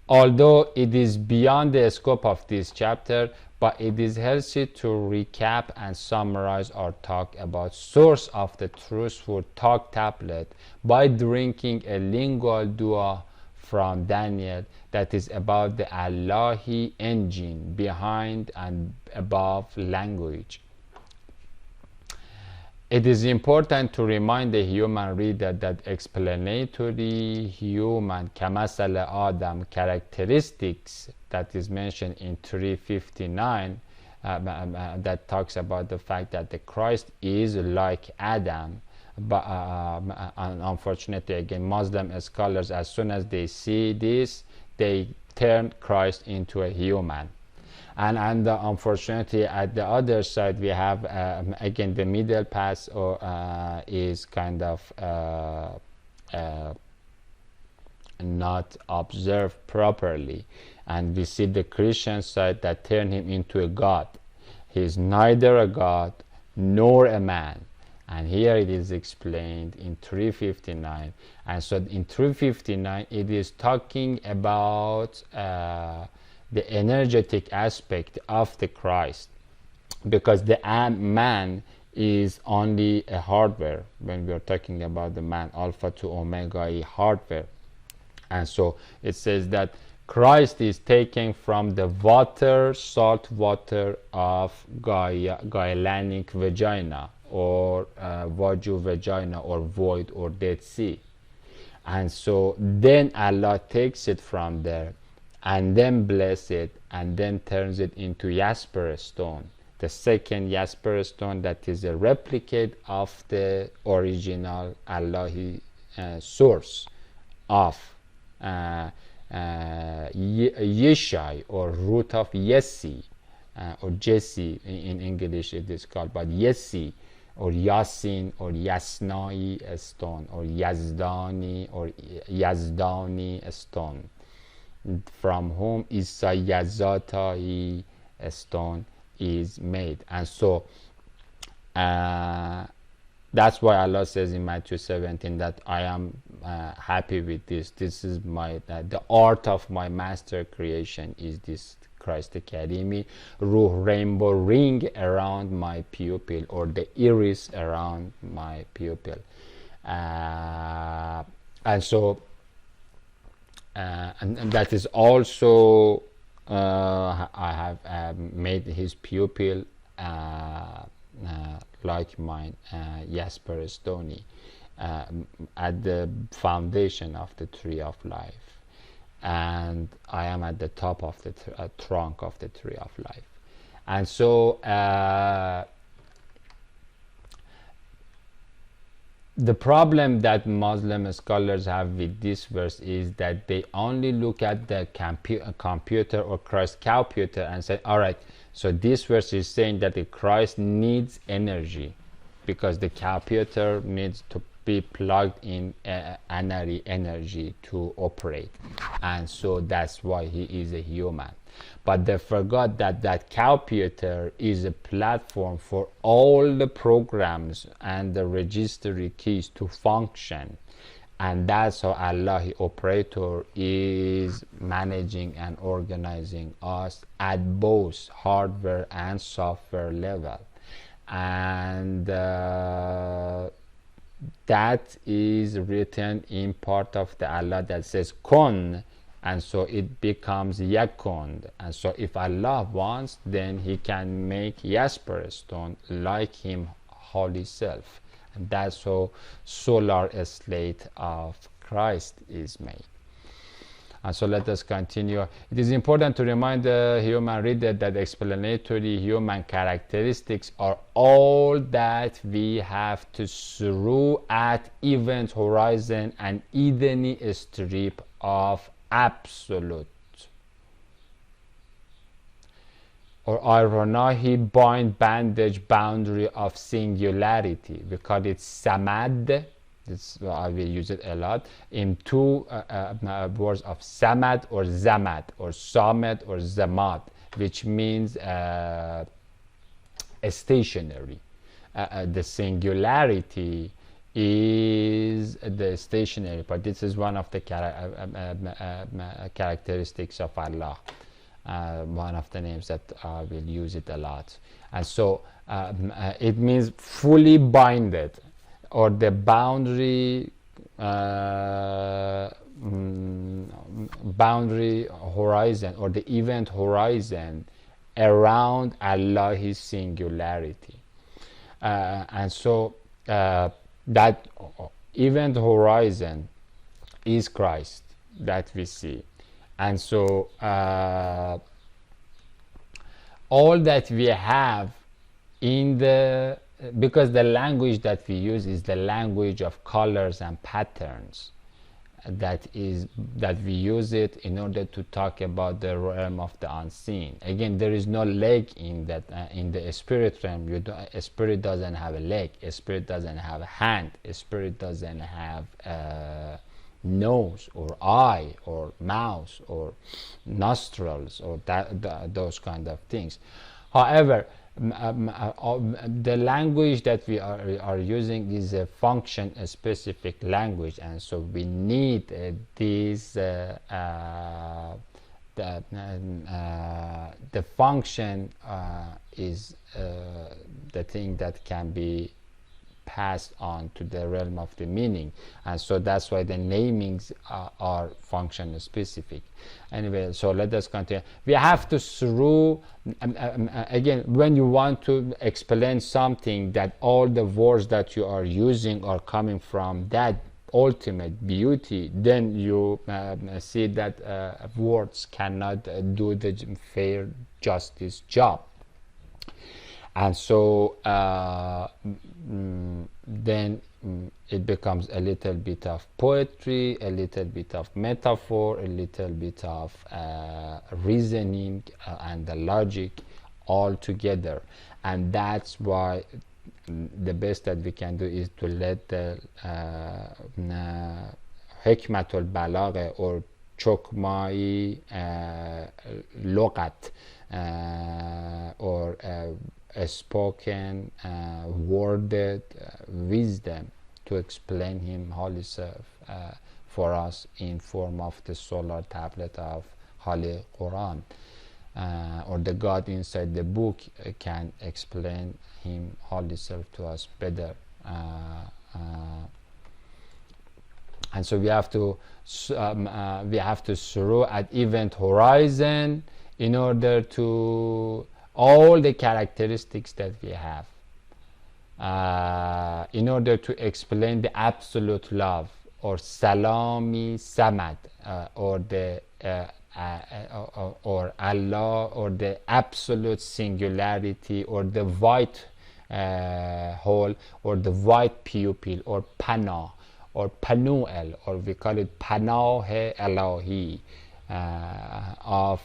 Although it is beyond the scope of this chapter, but it is healthy to recap and summarize our talk about source of the truthful talk tablet by drinking a lingual dua from Daniel that is about the Allahi engine behind and above language. It is important to remind the human reader that explanatory human kamasal Adam characteristics that is mentioned in 359 that talks about the fact that the Christ is like Adam. But unfortunately, again, Muslim scholars, as soon as they see this, they turn Christ into a human. And unfortunately, at the other side, we have again the middle path is kind of not observed properly, and we see the Christian side that turn him into a god. He is neither a god nor a man, and here it is explained in 359. And so in 359 it is talking about the energetic aspect of the Christ, because the man is only a hardware. When we are talking about the man, alpha to omega hardware, and so it says that Christ is taken from the water, salt water of Gaelanic vagina, or Vaju vagina, or void, or Dead Sea. And so then Allah takes it from there and then bless it, and then turns it into jasper stone, the second jasper stone that is a replicate of the original Allahi source of Yeshai, or root of Yesi, or Jesse in English it is called, but Yesi, or Yasin, or Yasnai stone, or Yazdani, or Yazdani stone, from whom Isayazatai stone is made. And so that's why Allah says in Matthew 17 that I am happy with this. This is my the art of my master creation is this Christ Karimi, Ruh rainbow ring around my pupil, or the iris around my pupil. And so and that is also I have made his pupil like mine, Jasper Stony, at the foundation of the tree of life, and I am at the top of the trunk of the tree of life. And so the problem that Muslim scholars have with this verse is that they only look at the computer or Christ computer and say, all right, so this verse is saying that the Christ needs energy because the computer needs to be plugged in energy to operate, and so that's why he is a human. But they forgot that that computer is a platform for all the programs and the registry keys to function, and that's how Allahi operator is managing and organizing us at both hardware and software level. And that is written in part of the Allah that says kun, and so it becomes yakun. And so if Allah wants, then he can make jasper stone like him holy self, and that's how solar slate of Christ is made. And so let us continue. It is important to remind the human reader that explanatory human characteristics are all that we have to throw at event horizon and Edeni strip of absolute. Or Ironahi bind bandage boundary of singularity. We call it samad. I will use it a lot in two words of samad or zamad, or samad or zamad, which means stationary. The singularity is the stationary part. This is one of the characteristics of Allah, one of the names that we'll use it a lot. And so it means fully binded, or the boundary boundary horizon, or the event horizon around Allah's singularity. And so that event horizon is Christ that we see. And so all that we have in the, because the language that we use is the language of colors and patterns, that we use it in order to talk about the realm of the unseen. Again, there is no leg in that, in the spirit realm. A spirit doesn't have a leg, a spirit doesn't have a hand, a spirit doesn't have a nose or eye or mouth or nostrils or those kind of things. However, the language that we are using is a function specific language, and so we need this the function is the thing that can be passed on to the realm of the meaning, and so that's why the namings are function specific. Anyway, so let us continue. We have to through again, when you want to explain something that all the words that you are using are coming from that ultimate beauty, then you see that words cannot do the fair justice job. And so then it becomes a little bit of poetry, a little bit of metaphor, a little bit of reasoning and the logic all together. And that's why the best that we can do is to let the hikmatul balagh or chokmai logat or a spoken worded wisdom to explain him Holy Self for us in form of the solar tablet of Holy Quran, or the God inside the book can explain him Holy Self to us better. And so we have to throw at event horizon in order to all the characteristics that we have, in order to explain the absolute love, or salami samad, or the or Allah, or the absolute singularity, or the white hole, or the white pupil, or pana, or panuel, or we call it panah Elohi, of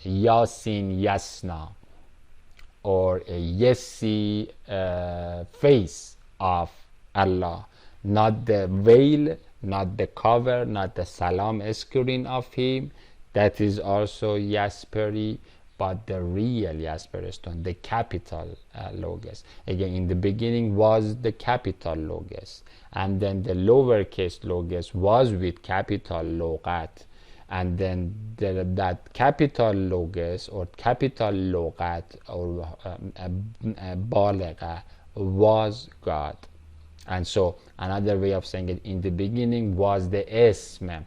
Yasin Yasna, or a Yesi face of Allah, not the veil, not the cover, not the salam screen of him, that is also Yasperi, but the real Jasper stone, the capital Logos. Again, in the beginning was the capital Logos, and then the lowercase Logos was with capital Logat, and then that capital Logos or capital Logat or Baligha was God. And so another way of saying it, in the beginning was the Ism,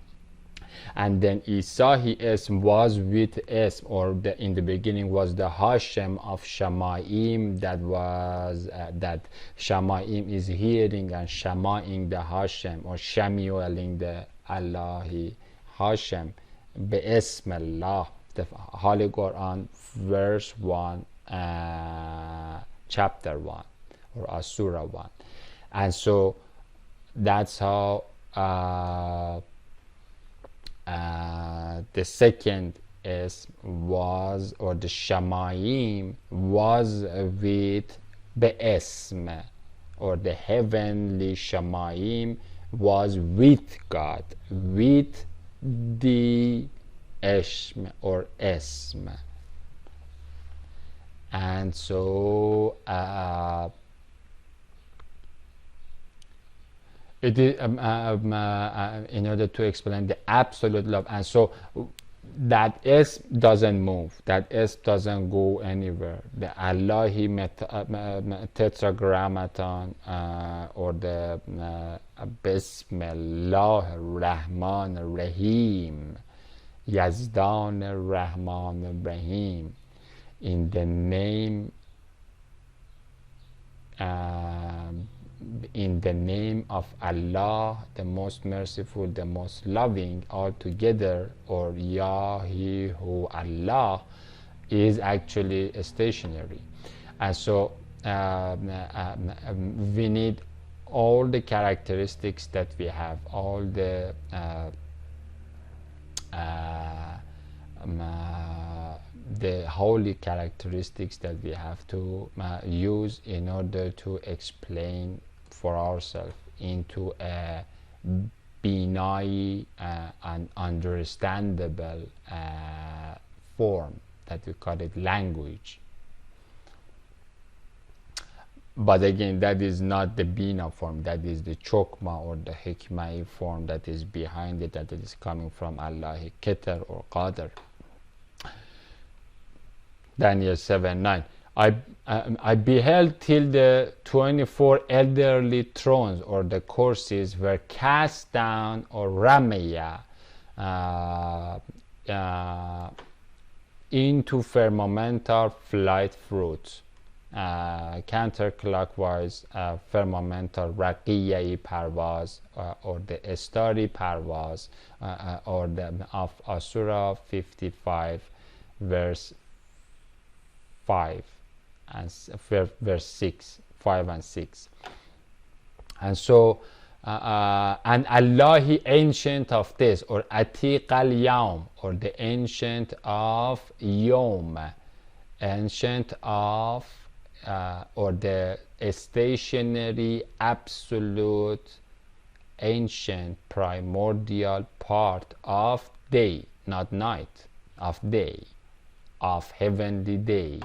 and then Isahi Ism was with Ism, or in the beginning was the Hashem of Shamaim, that was that Shamaim is hearing and Shamaing the Hashem, or Shamiueling the Allahi Hashem, Be Ism Allah, the Holy Quran, verse 1, chapter 1, or Surah 1. And so that's how the second Ism was, or the Shamaim was with Be'esm, or the heavenly Shamaim was with God, with the Eshm or Esm. And so It is in order to explain the absolute love, and so that S doesn't move, that S doesn't go anywhere. The Allahi tetragrammaton, or the Bismillah Rahman Rahim, Yazdan Rahman Rahim, in the name of Allah, the most merciful, the most loving, altogether, or Yahi who Allah, is actually stationary. And so we need all the characteristics that we have, all the holy characteristics that we have to use in order to explain for ourselves into a benign and understandable form, that we call it language. But again, that is not the Bina form, that is the Chokma or the Hikmai form that is behind it, that is coming from Allah Keter or Qadr. Daniel 7:9. I beheld till the 24 elderly thrones, or the courses, were cast down, or Ramaya, into firmamental flight fruits, counterclockwise, firmamental Raqiyai Parvaz, or the Starry Parvaz, or the of Asura 55 verse 5 and verse 6, 5 and 6. And so and Allahi, ancient of this, or Atiq al-Yawm, or the ancient of Yom, ancient of or the stationary, absolute, ancient, primordial part of day, not night, of day, of heavenly day,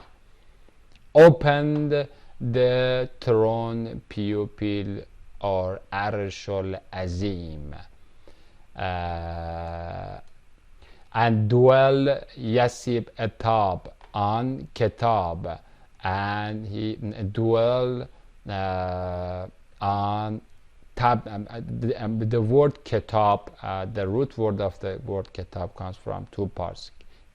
opened the throne pupil, or Arshul Azim, and dwell Yasib Etab on Kitab, and he dwell on tab. The word Kitab, the root word of the word Kitab comes from two parts,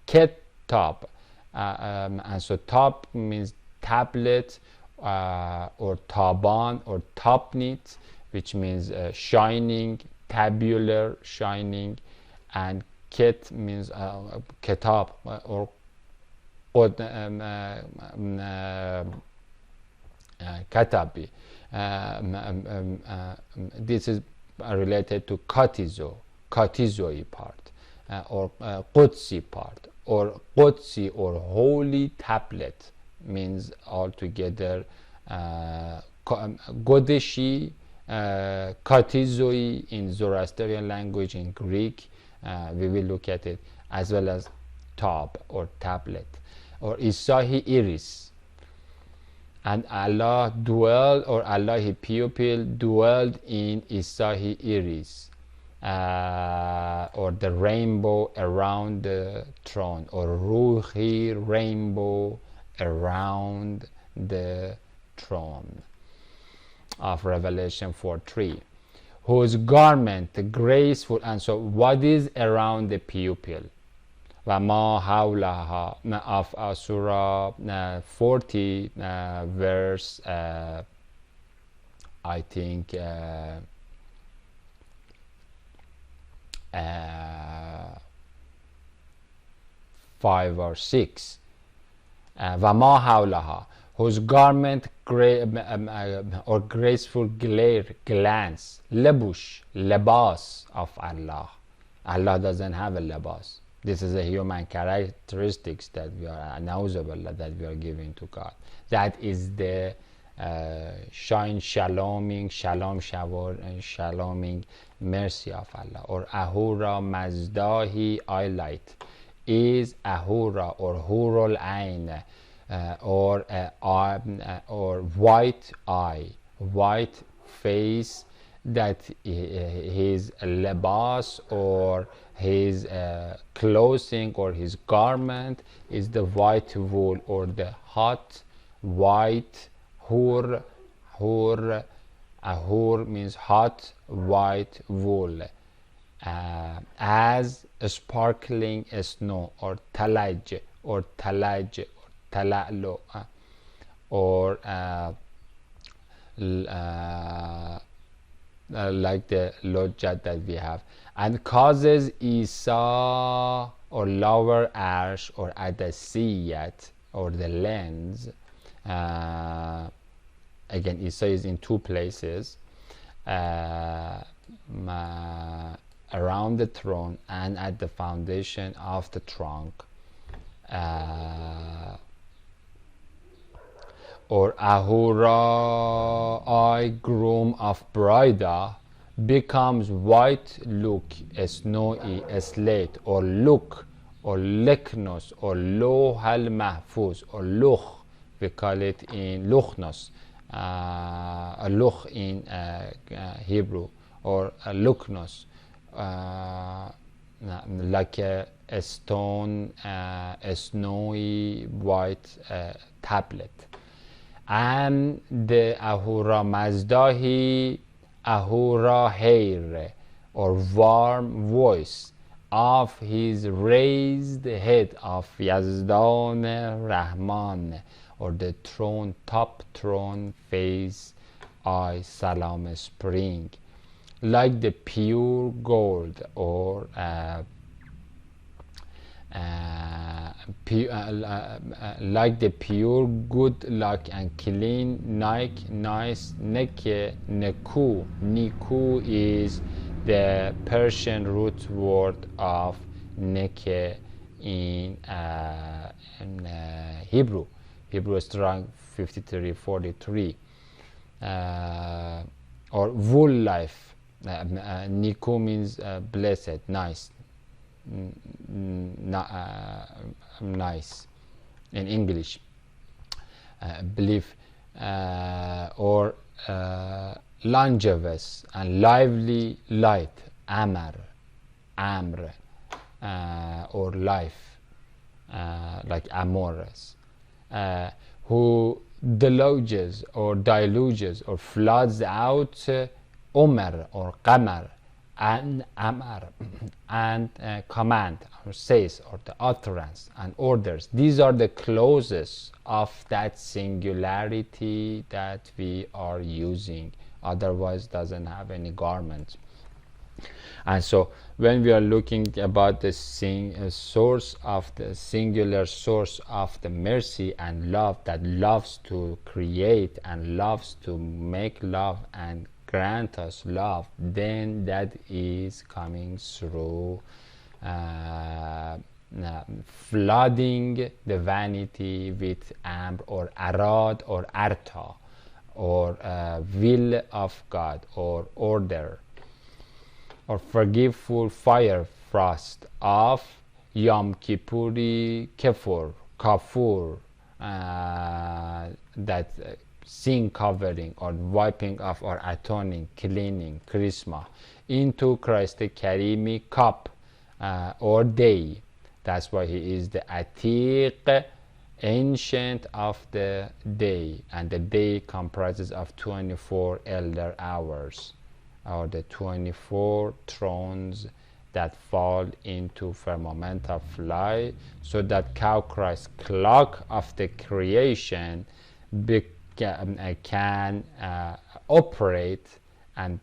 Kitab, and so Tab means tablet, or Taban, or Tapnit, which means shining, tabular, shining, and Ket means Kitab, or Katabi. This is related to Katizoi part, or Qudsi part, or Qudsi, or holy tablet, means altogether Godeshi, Katizoi in Zoroastrian language, in Greek, we will look at it, as well as Tab, or tablet, or Isahi Iris. And Allah dwelled, or Allah pupil dwelled in Isahi Iris, or the rainbow around the throne, or Ruhi, rainbow around the throne of Revelation 4:3, whose garment graceful. And so what is around the pupil? Vama hawlaha of Surah 40 verse I think 5 or 6. Vama hawlaha, whose garment or graceful glance, lebush, lebas of Allah. Allah doesn't have a lebas. This is a human characteristics that we are that we are giving to God. That is the shaloming, shalom shower, and shaloming mercy of Allah. Or Ahura Mazdahi eyelight is Ahura, or Hurul Ain, or white eye, white face, that his lebas or his clothing or his garment is the white wool or the hot white hur. Hur means hot white wool, as sparkling snow, or talaj or tala'lu, or like the lojat that we have, and causes Isa or lower arsh or adasiyat or the lens. Again, Isa is in two places, around the throne and at the foundation of the trunk. Or Ahura, I groom of Brida, becomes white, look, snowy, slate, or look, or leknos, or loh al mahfuz, or luch, we call it in luchnos, a luch in Hebrew, or luknos, like a stone, a snowy white tablet. And the Ahura Mazdahi, Ahura Hair, or warm voice of his raised head of Yazdan Rahman, or the throne, top throne face, I Salam spring, like the pure gold, or like the pure good luck and clean nice neke neku. Niku is the Persian root word of neke in Hebrew strong 5343, or wool life. Niku means blessed, nice, nice in English, belief, or longevous and lively light, amr, or life, like amorous, who deluges or diluges or floods out Omer or Qamar and Amar, and command or says, or the utterance and orders. These are the clauses of that singularity that we are using, otherwise doesn't have any garment. And so when we are looking about the source of the singular source of the mercy and love that loves to create and loves to make love and grant us love, then that is coming through flooding the vanity with amr or arad or arta, or will of God, or order, or forgiveful fire frost of Yom Kippuri Kafur, that sin covering or wiping off or atoning, cleaning, Chrisma, into Christ the Karimi cup, or day. That's why he is the Atiq, ancient of the day, and the day comprises of 24 elder hours, or the 24 thrones that fall into firmament of light, so that cow Christ clock of the creation can operate and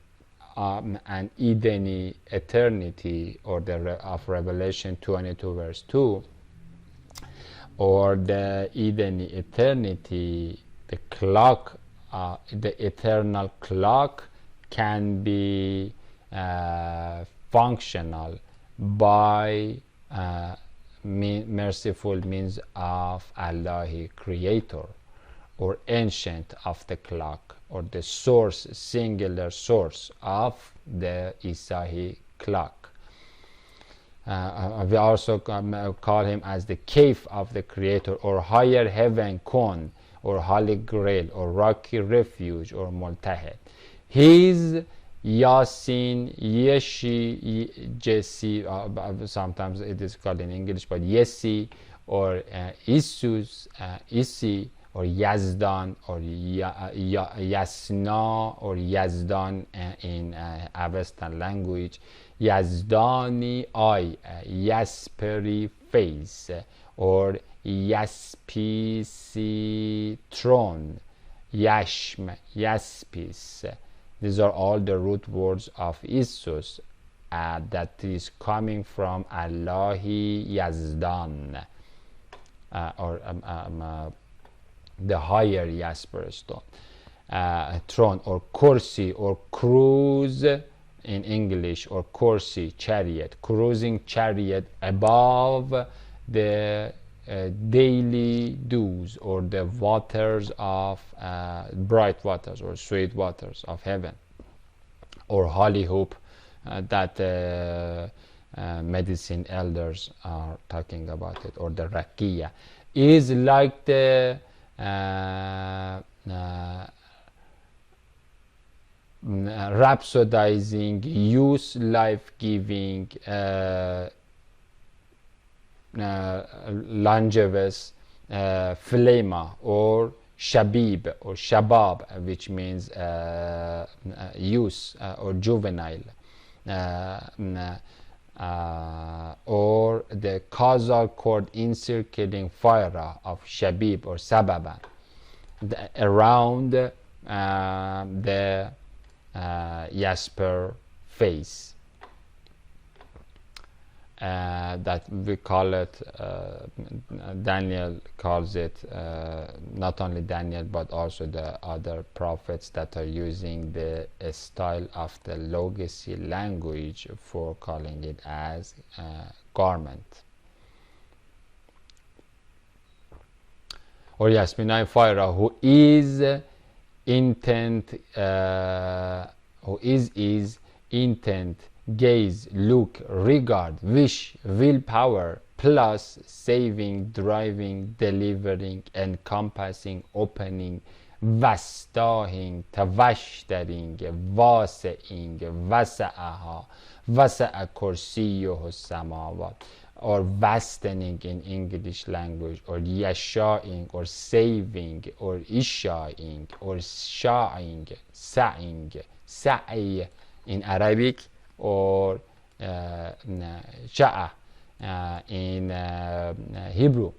an Edeni eternity, or the of Revelation 22 verse 2, or the Edeni eternity, the clock, the eternal clock can be functional by merciful means of Allah Creator, or ancient of the clock, or the source, singular source of the Isahi clock. We also call him as the cave of the Creator, or higher heaven Kon, or Holy Grail, or rocky refuge, or Multahed. His Yasin, Yeshi, Jesse, sometimes it is called in English, but Yesi, or Isus, Isi, or Yazdan, or Yasna, or Yazdan in Avestan language. Yazdani eye, Yasperi face, or Yaspisi throne, Yashm, Yaspis. These are all the root words of Isus that is coming from Allahi Yazdan, or the higher Jasper stone, throne, or kursi, or cruise in English, or kursi, chariot, cruising chariot above the daily dews, or the waters of bright waters or sweet waters of heaven, or holy hope that medicine elders are talking about it, or the rakia, is like the rhapsodizing, use life-giving, longevous philema, or shabib, or shabab, which means youth, or juvenile, or the causal cord encircling fire of shabib, or sababa, around the Jasper face. That we call it, Daniel calls it, not only Daniel but also the other prophets that are using the style of the Legacy language for calling it as garment. Or Yasminai Fire, who is intent, intent, gaze, look, regard, wish, willpower, plus saving, driving, delivering, encompassing, opening, vastahin, tavashtering, vaseing, vasa'aha, vasa'a kursiyuhu samawat, or vastening in English language, or yasha'ing, or saving, or isha'ing, or sha'ing, sa'ing, sa'i in Arabic, or sha'a in Hebrew.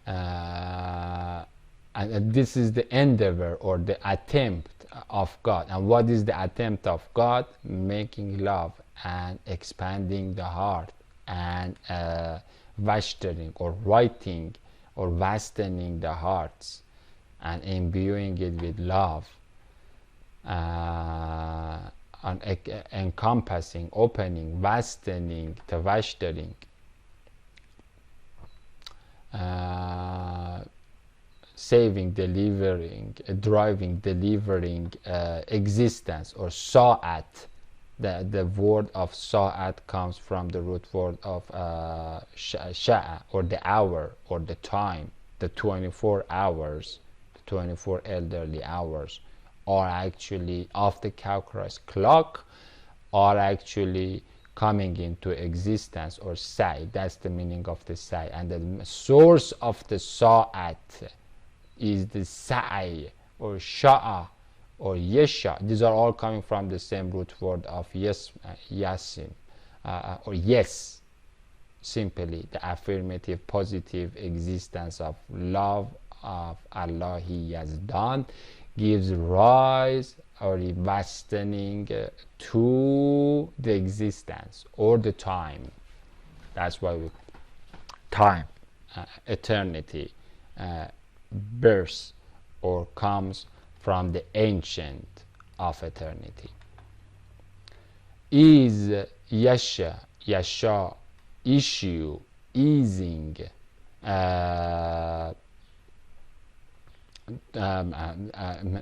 And this is the endeavor or the attempt of God. And what is the attempt of God? Making love and expanding the heart, and vastering, or writing, or vastening the hearts, and imbuing it with love, and encompassing, opening, vastening, tavashtering, saving, delivering, driving, delivering, existence, or sa'at. The word of sa'at comes from the root word of sha'a, or the hour, or the time. The 24 hours, the 24 elderly hours, are actually of the Caucasus clock, are actually coming into existence, or sai. That's the meaning of the sai. And the source of the sa'at is the sa'i, or sha'a, or yesha. These are all coming from the same root word of yes, yasin, or yes. Simply the affirmative, positive existence of love of Allah He has done gives rise, or vastening, to the existence or the time. That's why we time, eternity, birth, or comes from the ancient of eternity. Is yasha, yasha, issue, easing,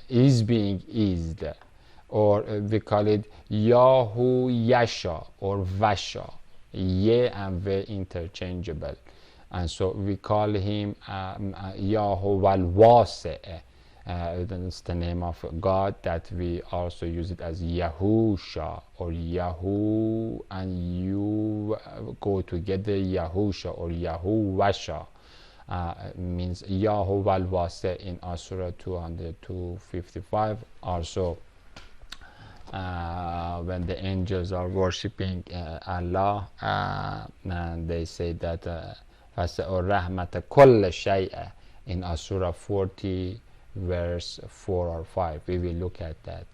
is being eased, or we call it Yahu Yasha, or Vasha. Ye and Ve interchangeable, and so we call him Yahu Wal Wase, It's the name of God that we also use it as Yahusha or Yahu, and you go together, Yahusha or Yahuwasha. Means Yahuwal Wase in Surah 255. Also, when the angels are worshipping Allah, and they say that rahmat kull shay'a in Surah 40 verse 4 or 5. We will look at that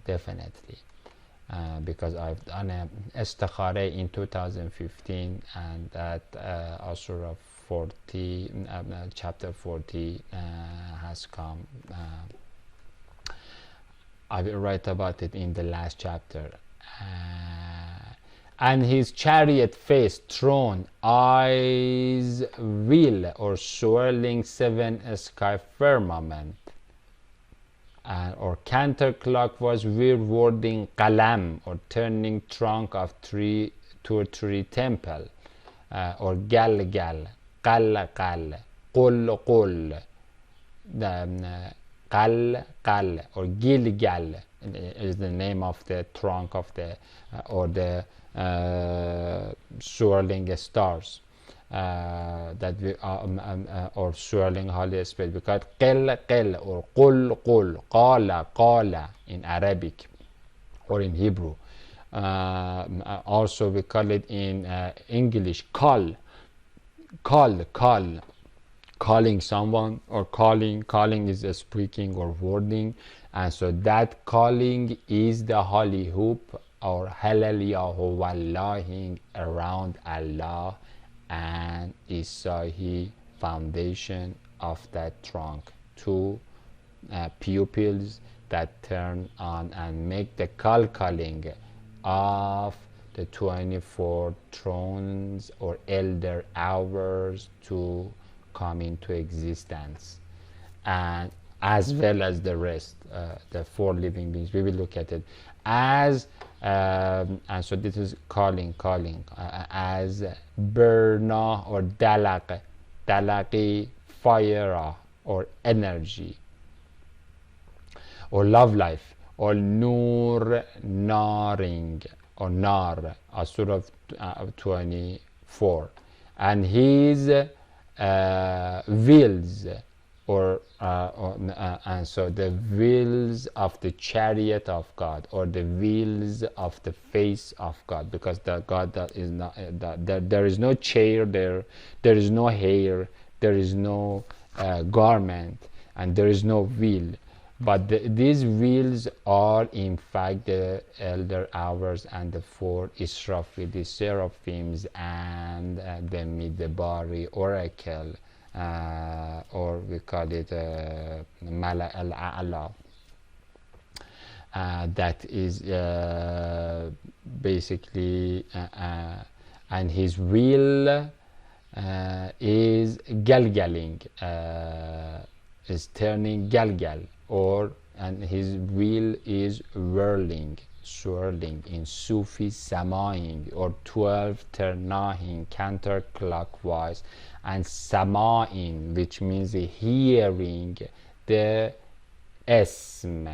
definitely, because I've done a istikhara in 2015, and that Surah 40 chapter 40 has come. I will write about it in the last chapter. And his chariot face, throne, eyes, wheel, or swirling seven sky firmament, or counterclockwise rewarding qalam, or turning trunk of 3 to 3 temple, or gal, qal, qul, qal, or gilgal is the name of the trunk of the or the swirling stars that we or swirling Holy Spirit, because qil or qul, qala in Arabic or in Hebrew. Also we call it in English call, calling someone, or calling is a speaking or wording, and so that calling is the holy hoop or hallelujah wallahing around Allah and Isahi foundation of that trunk. 2 pupils that turn on and make the calling of the 24 thrones or elder hours to come into existence, and as well as the rest, the 4 living beings. We will look at it as and so this is calling as burna or dalaqi, fire or energy, or love life, or nur, naring or nar, Surah 24, and his wheels, and so the wheels of the chariot of God, or the wheels of the face of God, because the God that is not there is no chair there is no hair, there is no garment, and there is no wheel, but these wheels are in fact the elder hours and the 4 Israfil, the seraphims, and the Midbari oracle, or we call it Mala al-A'la. That is basically, and his wheel is galgaling, is turning galgal, and his wheel is swirling in Sufi samaing, or 12 ternahin counterclockwise, and samain, which means hearing the ism,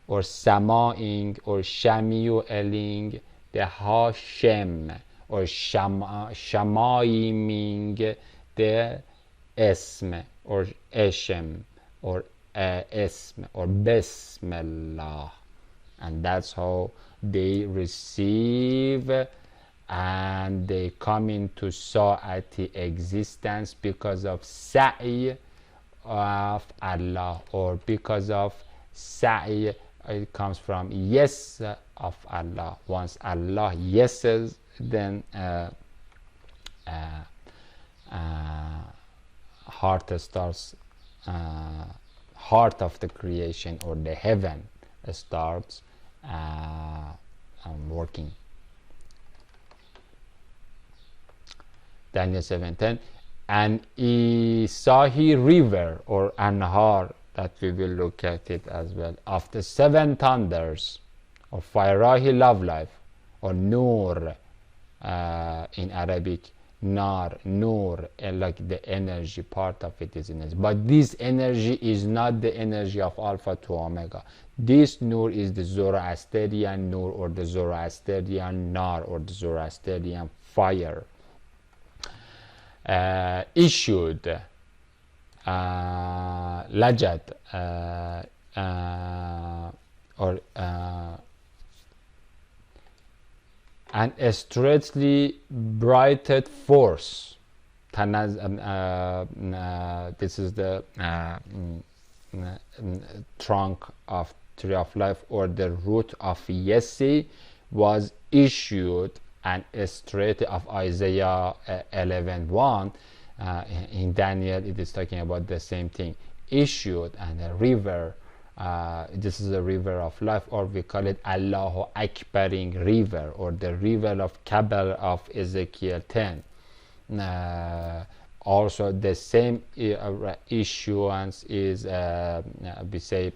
or samaing, or shamiu'eling the hashem, or shamaiming the ism, or eshem, or ism, or bismillah. And that's how they receive and they come into sa'ati existence, because of sa'i of Allah, or because of sa'i, it comes from yes of Allah. Once Allah yeses, then heart starts, heart of the creation, or the heaven starts working. Daniel 7:10. And Isahi river, or Anhar, that we will look at it as well, of the 7 thunders, or Firahi love life, or Nur in Arabic, nar, nur, and like the energy part of it is energy. But this energy is not the energy of alpha to omega. This nur is the Zoroastrian nur, or the Zoroastrian nar, or the Zoroastrian fire, issued lajad, or and a straightly brighted force. This is the trunk of tree of life, or the root of Yesi, was issued, and straight of Isaiah 11:1. In Daniel it is talking about the same thing, issued, and a river. This is a river of life, or we call it Allahu Akbaring river, or the river of Kabar of Ezekiel 10. Also the same issuance is we say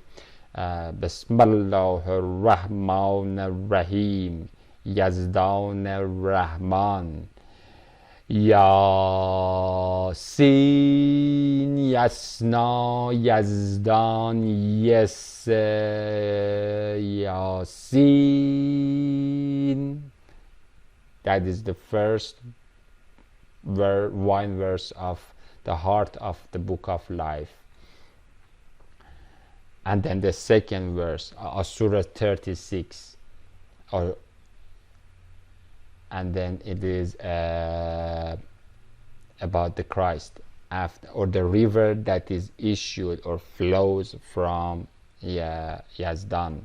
Bismillahir Rahmanir Rahim, Yazdanir Rahman, Yasin, Yasna, Yazdan, Yes, Yasin. That is the first one verse of the heart of the book of life. And then the second verse, Surah 36, and then it is about the Christ, after, or the river that is issued or flows from Yazdan.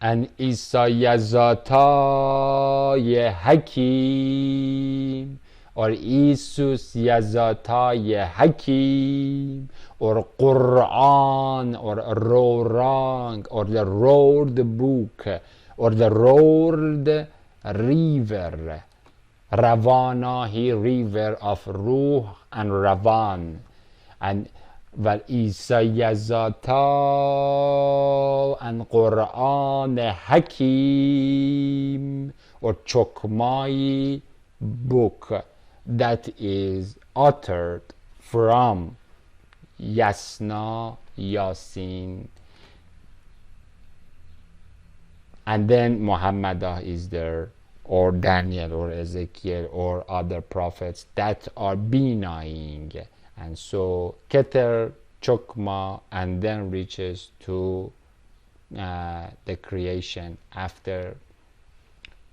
And Isa Yazatay Hakim, or Isus Yazatay Hakim, or Quran, or Rorang, or the roared book, or the roared river, Ravanahi, river of Ruh and Ravan. And Val Isa Yazata and Quran Hakim, or Chokmai, book that is uttered from Yasna, Yasin. And then Muhammadah is there, or Daniel, or Ezekiel, or other prophets that are benign. And so Keter, Chokma, and then reaches to the creation after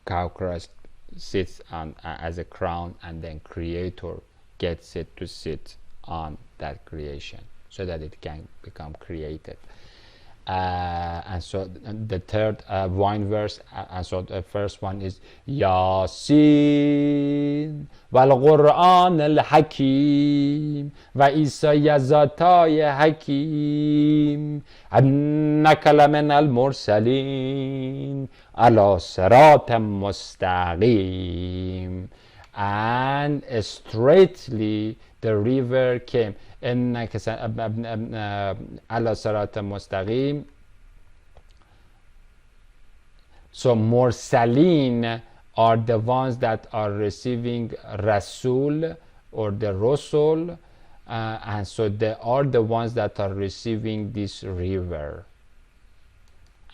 Kaukaras sits on as a crown, and then Creator gets it to sit on that creation so that it can become created. And so the third wine verse, and so the first one is Yasin wal Quran al Hakim wa Isa Yazatay Hakim annaka lamin al mursalin ala siratam mustaqim. And straightly the river came. إنك على صراط مستقيم. So Mursalin are the ones that are receiving Rasul, or the Rasul, and so they are the ones that are receiving this river,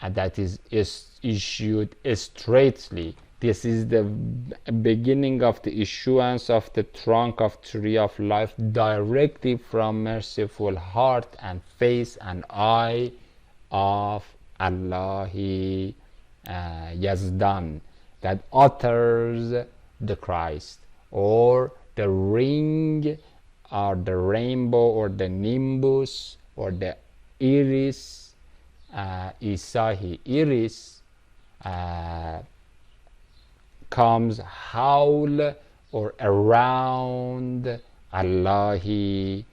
and that is issued straightly. This is the beginning of the issuance of the trunk of tree of life directly from merciful heart and face and eye of Allahi Yazdan, that utters the Christ, or the ring, or the rainbow, or the nimbus, or the iris, Isahi iris, comes howl, or around Allahi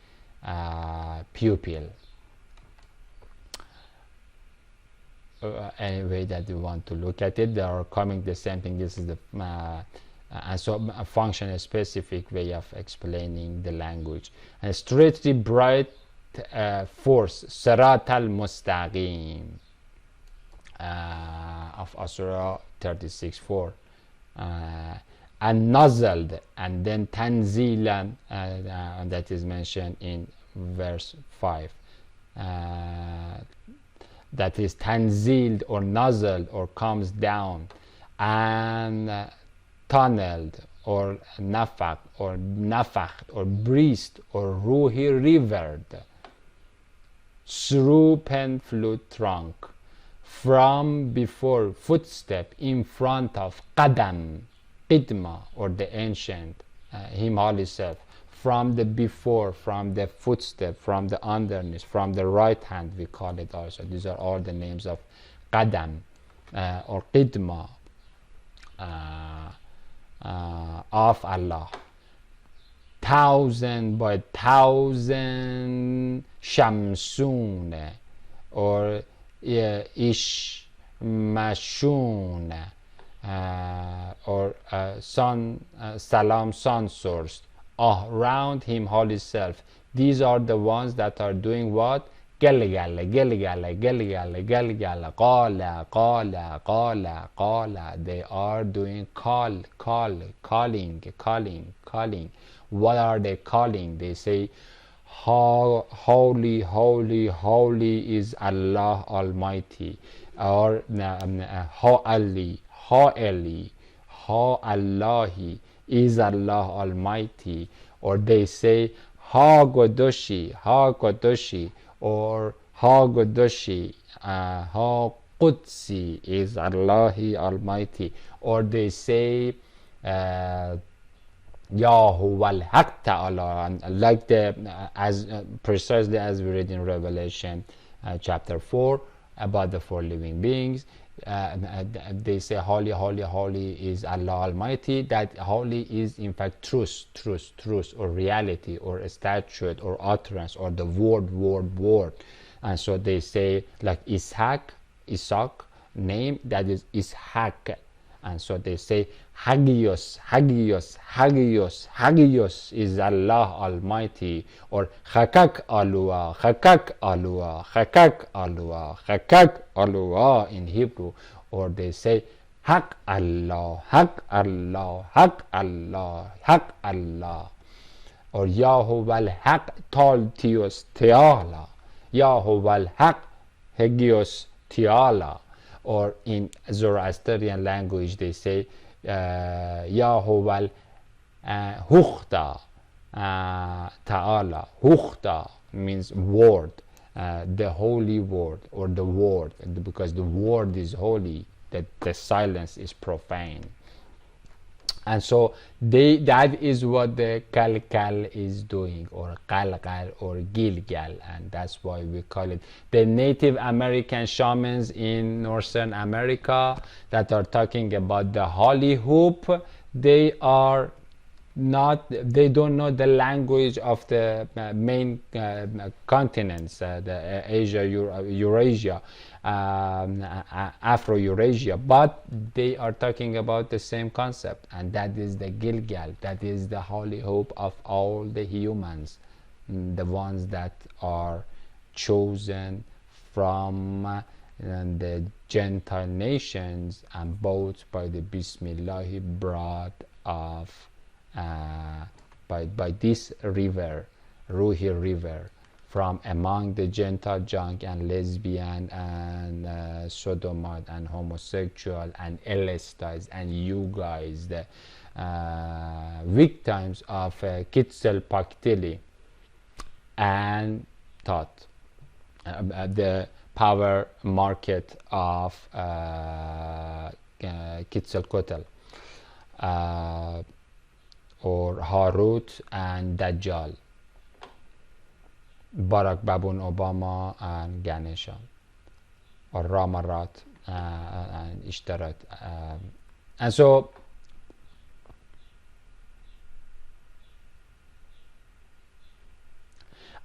pupil. Any way that you want to look at it, they are coming the same thing. This is the and so a function, a specific way of explaining the language. And straightly bright force, Sirat al-Mustaqim, of Surah 36:4. and nuzzled, and then tanzilan, that is mentioned in verse 5. That is tanziled or nuzzled or comes down, and tunneled or nafakht or breathed or ruhi rivered through pen flute trunk, from before, footstep, in front of, qadam, qidma, or the ancient, him holy self, from the before, from the footstep, from the underneath, from the right hand, we call it also. These are all the names of qadam or qidma of Allah. 1,000 by 1,000 shamsun or ish mashun or sun, salam, sun source, around him holy self. These are the ones that are doing what? Galgala, galgala, galgala, galgala, qala, qala, qala, qala. They are doing calling. What are they calling? They say, holy, holy, holy is Allah Almighty, or Ha'ali, Ha'ali, Ha'Allahi is Allah Almighty, or they say Ha-Godoshi, Ha-Godoshi, or Ha-Godoshi, Ha-Qudsi is Allah Almighty, or they say Yahuwal Haq Ta'ala, like the as precisely as we read in Revelation chapter 4 about the four living beings. They say holy, holy, holy is Allah Almighty. That holy is in fact truth, or reality, or a statute, or utterance, or the word. And so they say, like Ishaq name, that is Ishaq. And so they say Hagios, Hagios, Hagios, Hagios is Allah Almighty, or Hakak Alua, Hakak Alua, Hakak Alua, Hakak Alua in Hebrew, or they say Hak Allah, Hak Allah, Hak Allah, Hak Allah, or Yahuwal Haq Taltios Teala, Yahuwal Haq Hagios Teala. Or in Zoroastrian language they say Yahuwal Hukhta Ta'ala. Hukhta means word, the holy word, or the word, because the word is holy, that the silence is profane. And so that is what the Kalkal is doing, or Kalkal or Gilgal, and that's why we call it. The Native American shamans in Northern America that are talking about the holy hoop, they don't know the language of the main continents, the Asia, Eurasia, Afro-Eurasia, but they are talking about the same concept, and that is the Gilgal. That is the holy hope of all the humans, the ones that are chosen from the Gentile nations and bought by the Bismillah brought of by this river, Ruhi river, from among the Gentile junk and lesbian and sodomite and homosexual and LSTs and you guys, the victims of Quetzalcoatl and thought the power market of Quetzalcoatl, or Harut and Dajjal, Barack Babun Obama and Ganesha, or Ramarat and Ishtarat. And so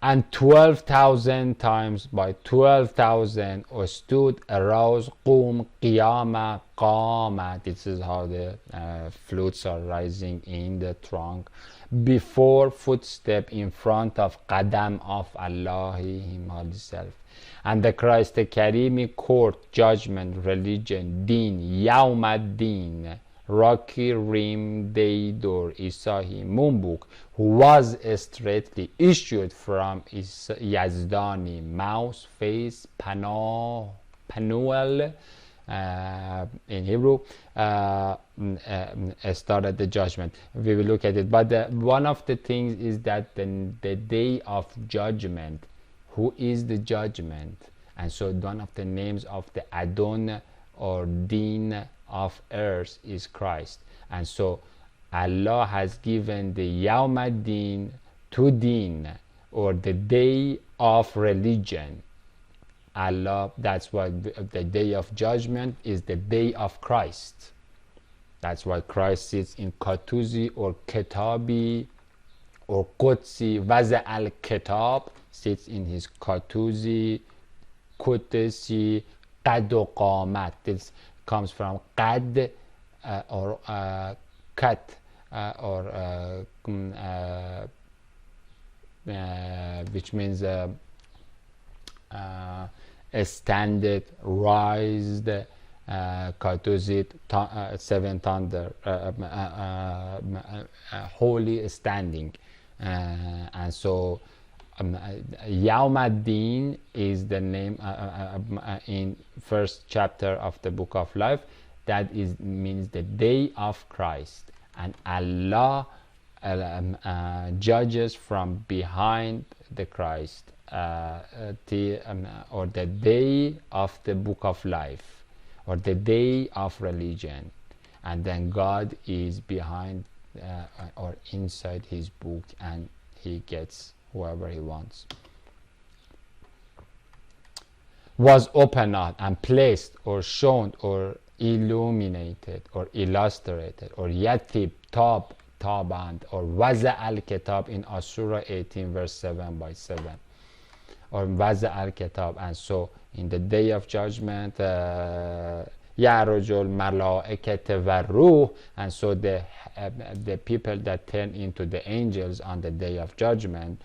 and 12,000 times by 12,000 or stood, arose, qum, qiyama, qama. This is how the flutes are rising in the trunk, before footstep, in front of qadam of Allah himself. And the Christ Karimi court, judgment, religion, deen, yawm ad-deen, راکی ریم دیدور ایساهی Mumbuk, who was straightly issued from Yazdani mouse face Panuel in Hebrew, started the judgment. We will look at it, but one of the things is that the day of judgment, who is the judgment? And so one of the names of the Adon or Din of earth is Christ. And so Allah has given the Yawm ad-Din to Din, or the day of religion. Allah, that's why the day of judgment is the day of Christ. That's why Christ sits in Katuzi or Ketabi or Qudsi. Waza al-Kitab sits in his Katuzi, Qudsi, Qad o Qamat. This comes from Qad or Kat which means standard, rised, Katuzit, seven thunder, holy standing. And so Yawm ad-Din is the name in first chapter of the book of life. That means the day of Christ, and Allah judges from behind the Christ, or the day of the book of life, or the day of religion, and then God is behind or inside his book, and he gets whoever he wants. Was opened up and placed or shown or illuminated or illustrated, or Yatib Taband, or Waza al-Kitab in Surah 18 verse 7 by 7, or Waza al-Kitab. And so in the day of judgment, Ya'rujul Mala'ikat wa Ruh, and so the people that turn into the angels on the day of judgment,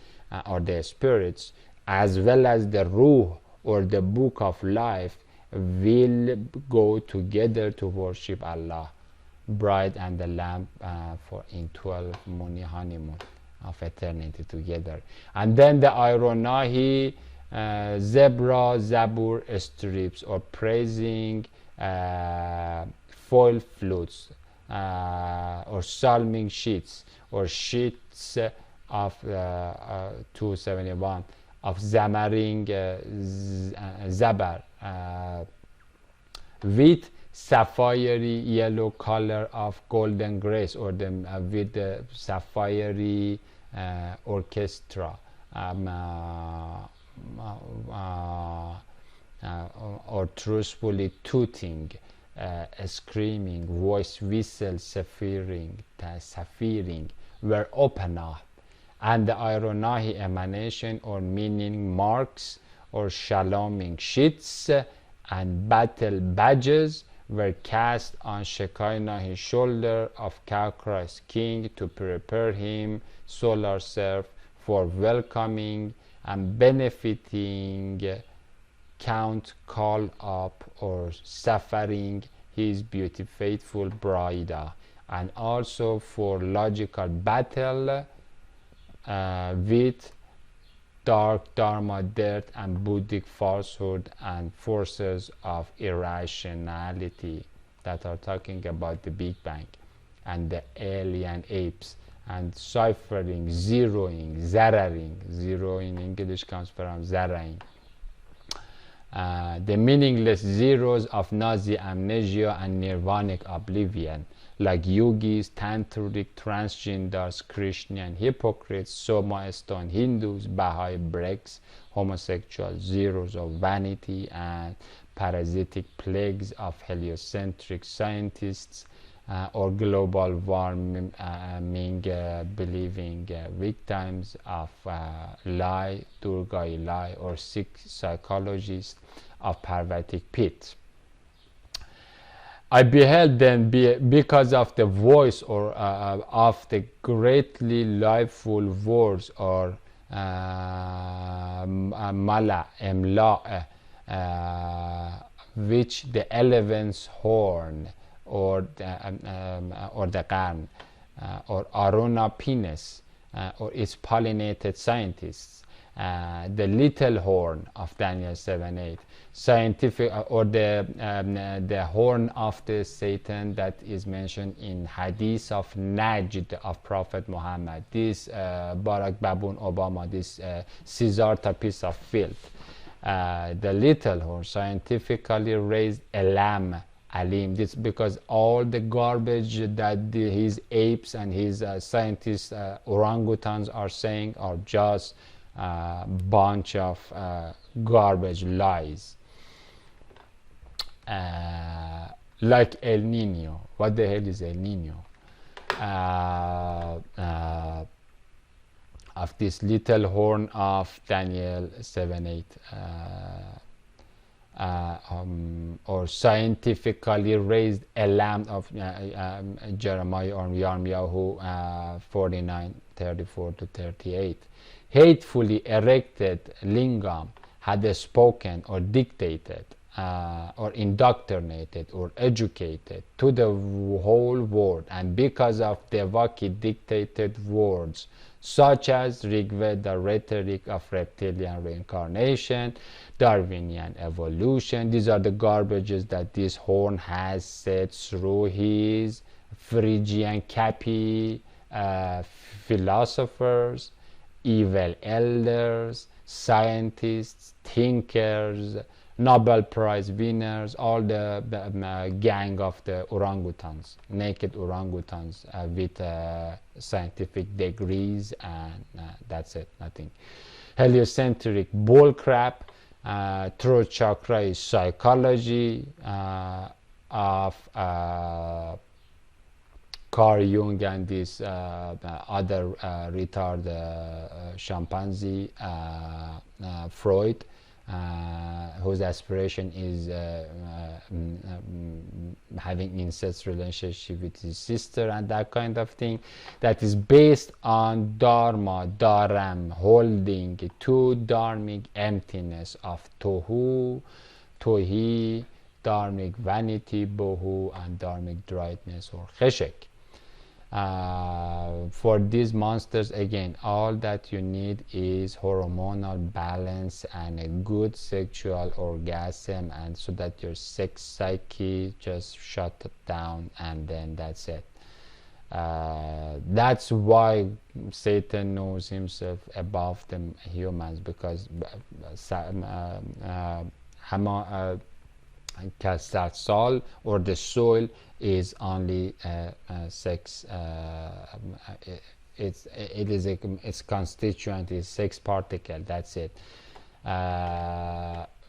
or the spirits, as well as the Ruh or the book of life, will go together to worship Allah, bride and the lamb, for in 12 money honeymoon of eternity together. And then the Ironahi zebra zabur strips, or praising foil flutes, or psalming sheets, or sheets of 271 of zamaring zabar, with sapphire yellow color of golden grace, or with the sapphire orchestra, or truthfully tooting, screaming, voice whistle, saphiring were open up, and the Ironahi emanation or meaning marks or shaloming sheets and battle badges were cast on Shekinah, his shoulder of Ka'kras king, to prepare him, solar self, for welcoming and benefiting count, call up, or suffering his beauty faithful bride, and also for logical battle with dark dharma, dirt, and Buddhic falsehood and forces of irrationality that are talking about the Big Bang and the alien apes, and ciphering, zeroing, zaraing. Zero in English comes from zaraing. The meaningless zeros of Nazi amnesia and nirvanic oblivion, like yogis, tantric, transgenders, Christian hypocrites, Soma stone Hindus, Baha'i breaks, homosexual zeros of vanity, and parasitic plagues of heliocentric scientists, or global warming believing victims of lie, Durgai lie, or sick psychologists of Parvatic pit. I beheld then, because of the voice or of the greatly liveful words, or mala, emla, which the elephant's horn or the qarn, or Arona penis, or its pollinated scientists, the little horn of Daniel 7:8, scientific, or the horn of the Satan that is mentioned in Hadith of Najd of Prophet Muhammad. This Barack Baboon Obama, this Caesarta piece of filth. The little horn, scientifically raised a lamb, alim. This because all the garbage that his apes and his scientists, orangutans, are saying are just bunch of garbage lies. Like El Nino. What the hell is El Nino? Of this little horn of Daniel 7:8, or scientifically raised a lamb of Jeremiah or Yirmiyahu 49:34-38. Hatefully erected lingam had spoken or dictated or indoctrinated or educated to the whole world, and because of Devaki dictated words such as Rigveda, the rhetoric of reptilian reincarnation, Darwinian evolution. These are the garbages that this horn has said through his Phrygian Capi philosophers, evil elders, scientists, thinkers, Nobel Prize winners, all the gang of the orangutans, naked orangutans with scientific degrees, and that's it, nothing. Heliocentric bullcrap. Throat chakra is psychology of Carl Jung and this other retard chimpanzee, Freud, whose aspiration is having incest relationship with his sister and that kind of thing, that is based on dharma, dharam, holding to dharmic emptiness of tohu, tohi, dharmic vanity, bohu, and dharmic dryness or cheshek. For these monsters, again, all that you need is hormonal balance and a good sexual orgasm, and so that your sex psyche just shut down, and then that's it. That's why Satan knows himself above the humans, because soul, or the soul, is only sex. Its constituent is sex particle. That's it.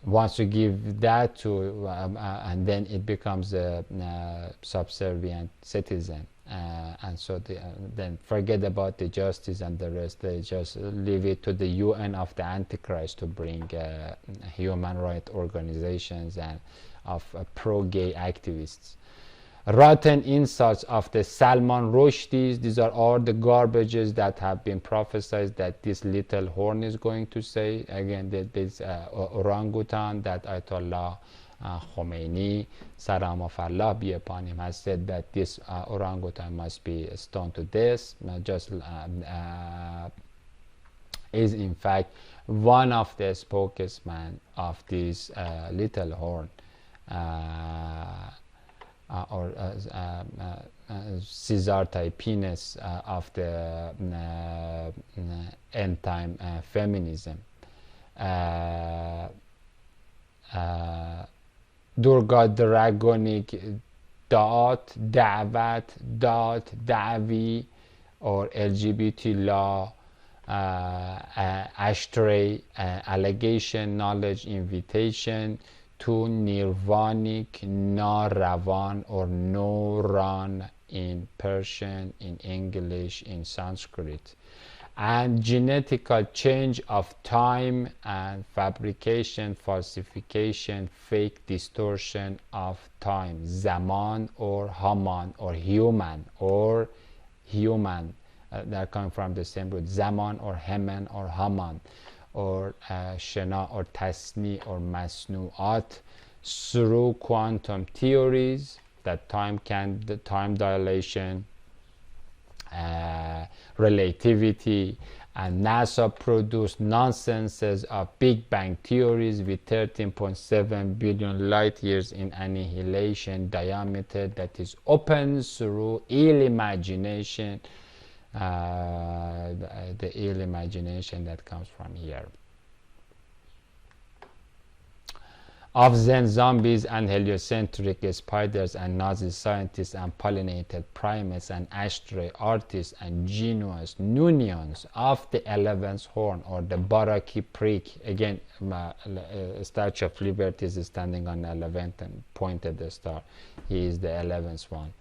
Once you give that to, and then it becomes a subservient citizen. And so then forget about the justice and the rest. They just leave it to the UN of the Antichrist to bring human rights organizations and of pro-gay activists. Rotten insults of the Salman Rushdis. These are all the garbages that have been prophesied that this little horn is going to say. Again, this orangutan that Ayatollah Khomeini, Salam of Allah be upon him, has said that this orangutan must be stoned to death. Is in fact one of the spokesmen of this little horn, or Caesar type penis of the end time feminism. Durga Dragonic Da'wat Da'vi, or LGBT law, ashtray, allegation, knowledge, invitation to nirvanic naravan, or no ran in Persian, in English, in Sanskrit, and genetical change of time and fabrication, falsification, fake distortion of time, zaman or haman, or human, that come from the same root, zaman or heman or haman, or shana or tasni or masnuat, through quantum theories, that the time dilation, relativity, and NASA produced nonsenses of Big Bang theories with 13.7 billion light years in annihilation diameter that is open through ill imagination, the ill imagination that comes from here. Of Zen zombies and heliocentric spiders and Nazi scientists and pollinated primates and ashtray artists and genius Nunions of the 11th horn, or the Baraki prick. Again, Statue of Liberty is standing on the 11th and pointed star. He is the 11th one.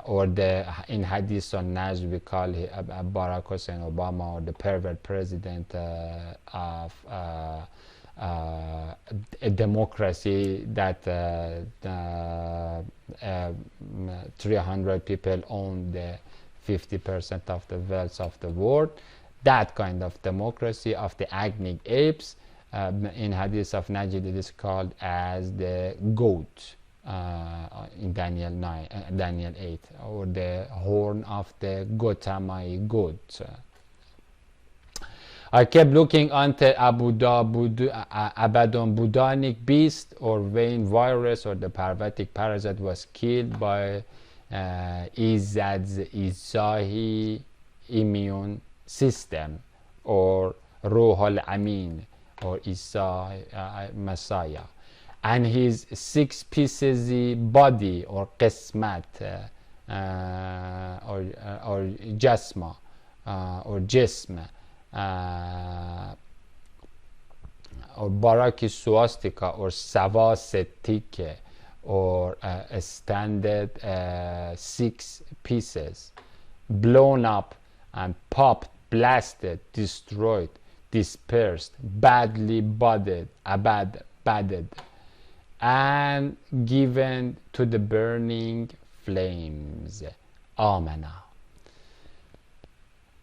Or the in Hadith on Najm we call Barack Hussein Obama, or the pervert president of a democracy that 300 people own the 50% of the wealth of the world. That kind of democracy of the agnic apes, in Hadith of Najid it is called as the goat in Daniel 9, Daniel 8, or the horn of the Gotamai goat. I kept looking until Abaddon Budanic beast or vein virus or the parvatic parasite was killed by Izzad's Isahi immune system, or Ruh al-Amin, or Isa Messiah, and his 6 pieces body, or Qismat, or Jasma, or Jism, or Baraki swastika, or Sava Setike, or a standard 6 pieces, blown up and popped, blasted, destroyed, dispersed, badly budded, battered, and given to the burning flames. Amana.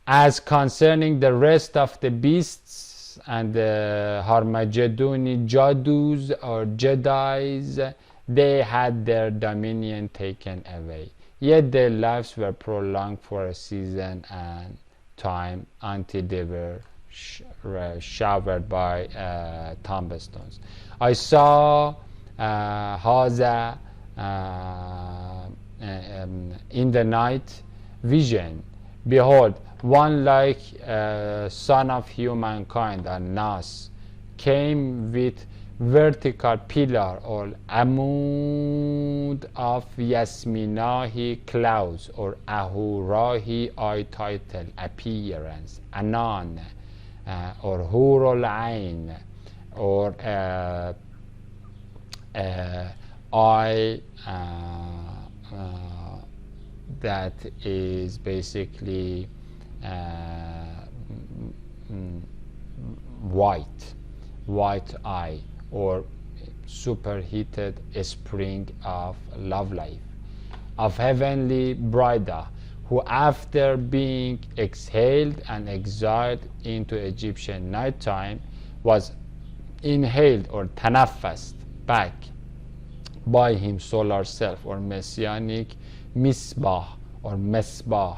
As concerning the rest of the beasts and the Harmagedoni Jadus or Jedis, they had their dominion taken away, yet their lives were prolonged for a season and time until they were showered by tombstones. I saw Haza in the night vision. Behold, one like son of humankind, and Nas, came with vertical pillar or amud of Yasminahi clouds, or Ahurahi eye title appearance, Anan, or Hurul Ain, or eye that is basically white eye, or superheated spring of love life, of heavenly bride, who after being exhaled and exiled into Egyptian nighttime was inhaled or tanaffased back by him solar self, or messianic misbah or mesbah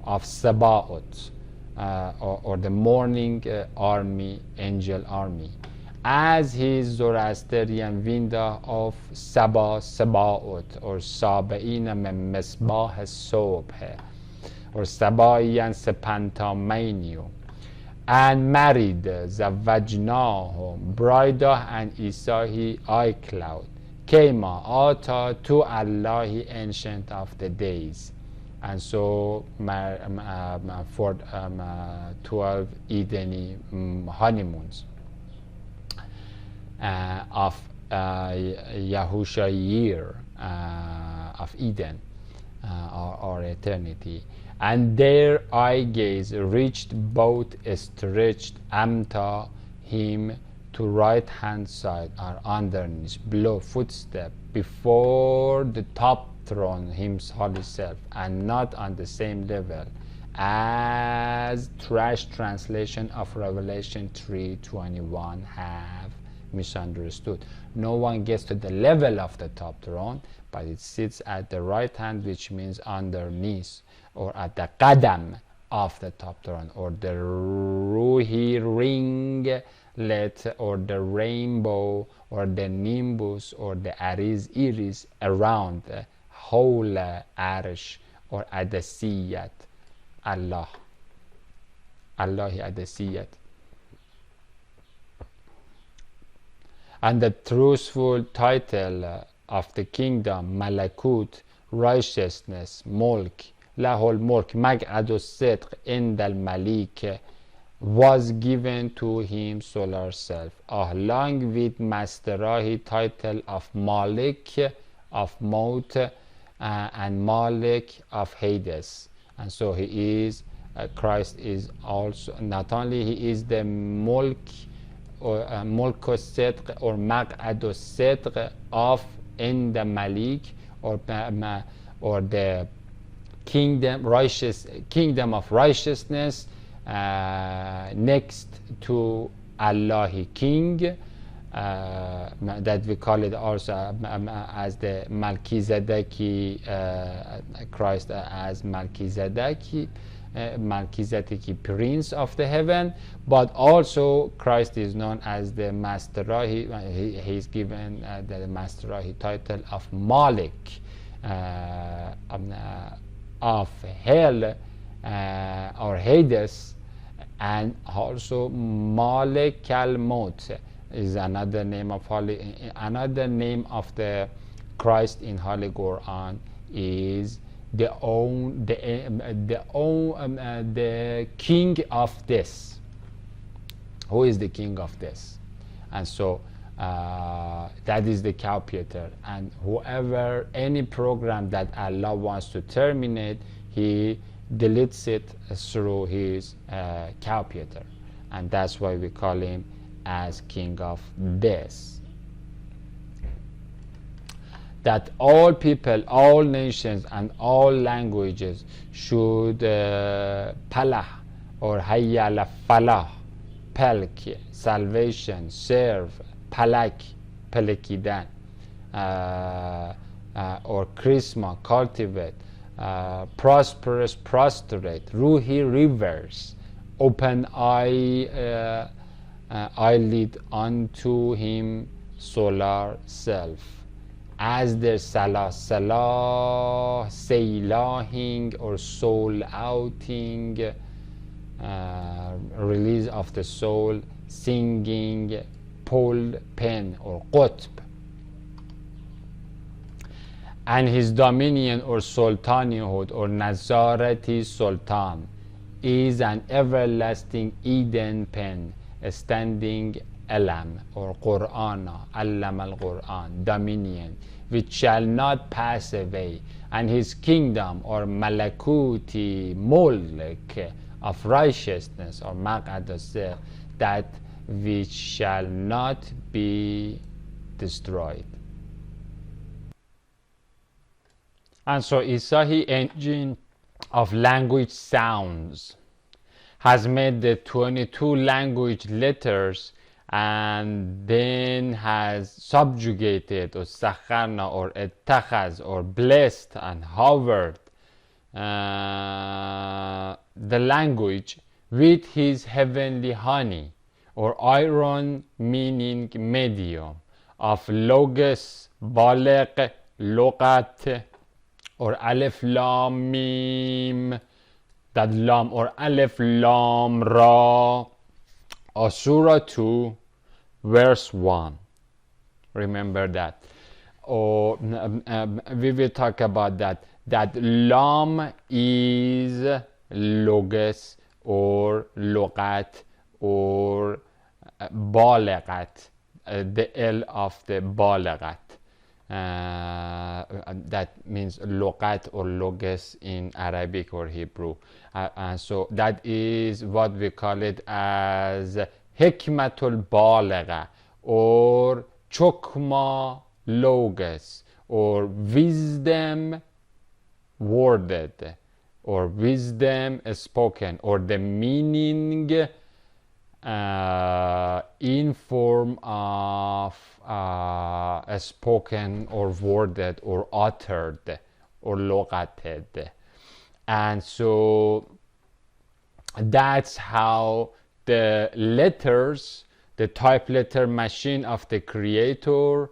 of Sabaoth, or the morning army, angel army, as his Zoroastrian window of Sabaoth, or Sabaina men mesbah sobh, or Sabaian sepantamaniu, and married Zavajnahu, Brida and Isahi iCloud, Kema Ata to Allahi, ancient of the days. And so for 12 Edeni honeymoons of Yahusha year of Eden, or eternity. And their eye gaze reached both, stretched Amta him to right hand side, or underneath, below footstep, before the top throne, him's holy self, and not on the same level as trash translation of Revelation 3:21 have misunderstood. No one gets to the level of the top throne, but it sits at the right hand, which means underneath, or at the qadam of the top throne, or the ruhi ringlet, or the rainbow, or the nimbus, or the iris around the whole arsh, or adasiyat, Allah, Allahi adasiyat. And the truthful title of the kingdom, Malakut, righteousness, Mulk, Lahul Mulk, Mag'ad al-Sidq, Ind al-Malik, was given to him solar self, along with Masterahi title of Malik of Maut and Malik of Hades. And so he is, Christ is also, not only he is the Mulk, or Mulk al-Sidq, or Mag'ad al-Sidq of in the Malik, or the kingdom of righteousness, next to Allahi King, that we call it also as the Melchizedeki, Christ as Melchizedeki, Prince of the heaven. But also Christ is known as the Masterahi. He is given the Masterahi title of Malik of hell, or Hades, and also Malik al-Maut is another name of the Christ in Holy Quran, is the king of this. Who is the king of this? And so that is the calculator, and whoever, any program that Allah wants to terminate, he deletes it through his calculator, and that's why we call him as king of this. That all people, all nations, and all languages should palah, or hayya ala falah, pelk, salvation, serve, palak, pelekidan, or charisma, cultivate, prosperous, prostrate, ruhi, rivers, open eyelid unto him, solar self, as their salah, sailahing, or soul outing, release of the soul, singing, pull, pen, or qutb. And his dominion, or sultanhood, or Nazarati Sultan, is an everlasting Eden pen, a standing alam, or Qur'ana, Allam al-Qur'an, dominion, which shall not pass away, and his kingdom, or Malakuti Mulk, of righteousness, or Mag'ad al-Sidq, that which shall not be destroyed. And so Isahi engine of language sounds has made the 22 language letters, and then has subjugated, or sakharna, or ettakhaz, or blessed and hovered the language with his heavenly honey, or iron, meaning medium, of logos, baligh, luqat, or alif lam mim, that lam, or alif lam ra, or surah 2 verse 1. Remember that. Or we will talk about that lam is logos, or luqat, or balaghat, the L of the balaghat. That means luqat, or logos in Arabic or Hebrew. And so that is what we call it as hikmatul balagha, or chokma logos, or wisdom worded, or wisdom spoken, or the meaning in form of spoken or worded or uttered or لغتed. And so that's how the letters, the type letter machine of the creator,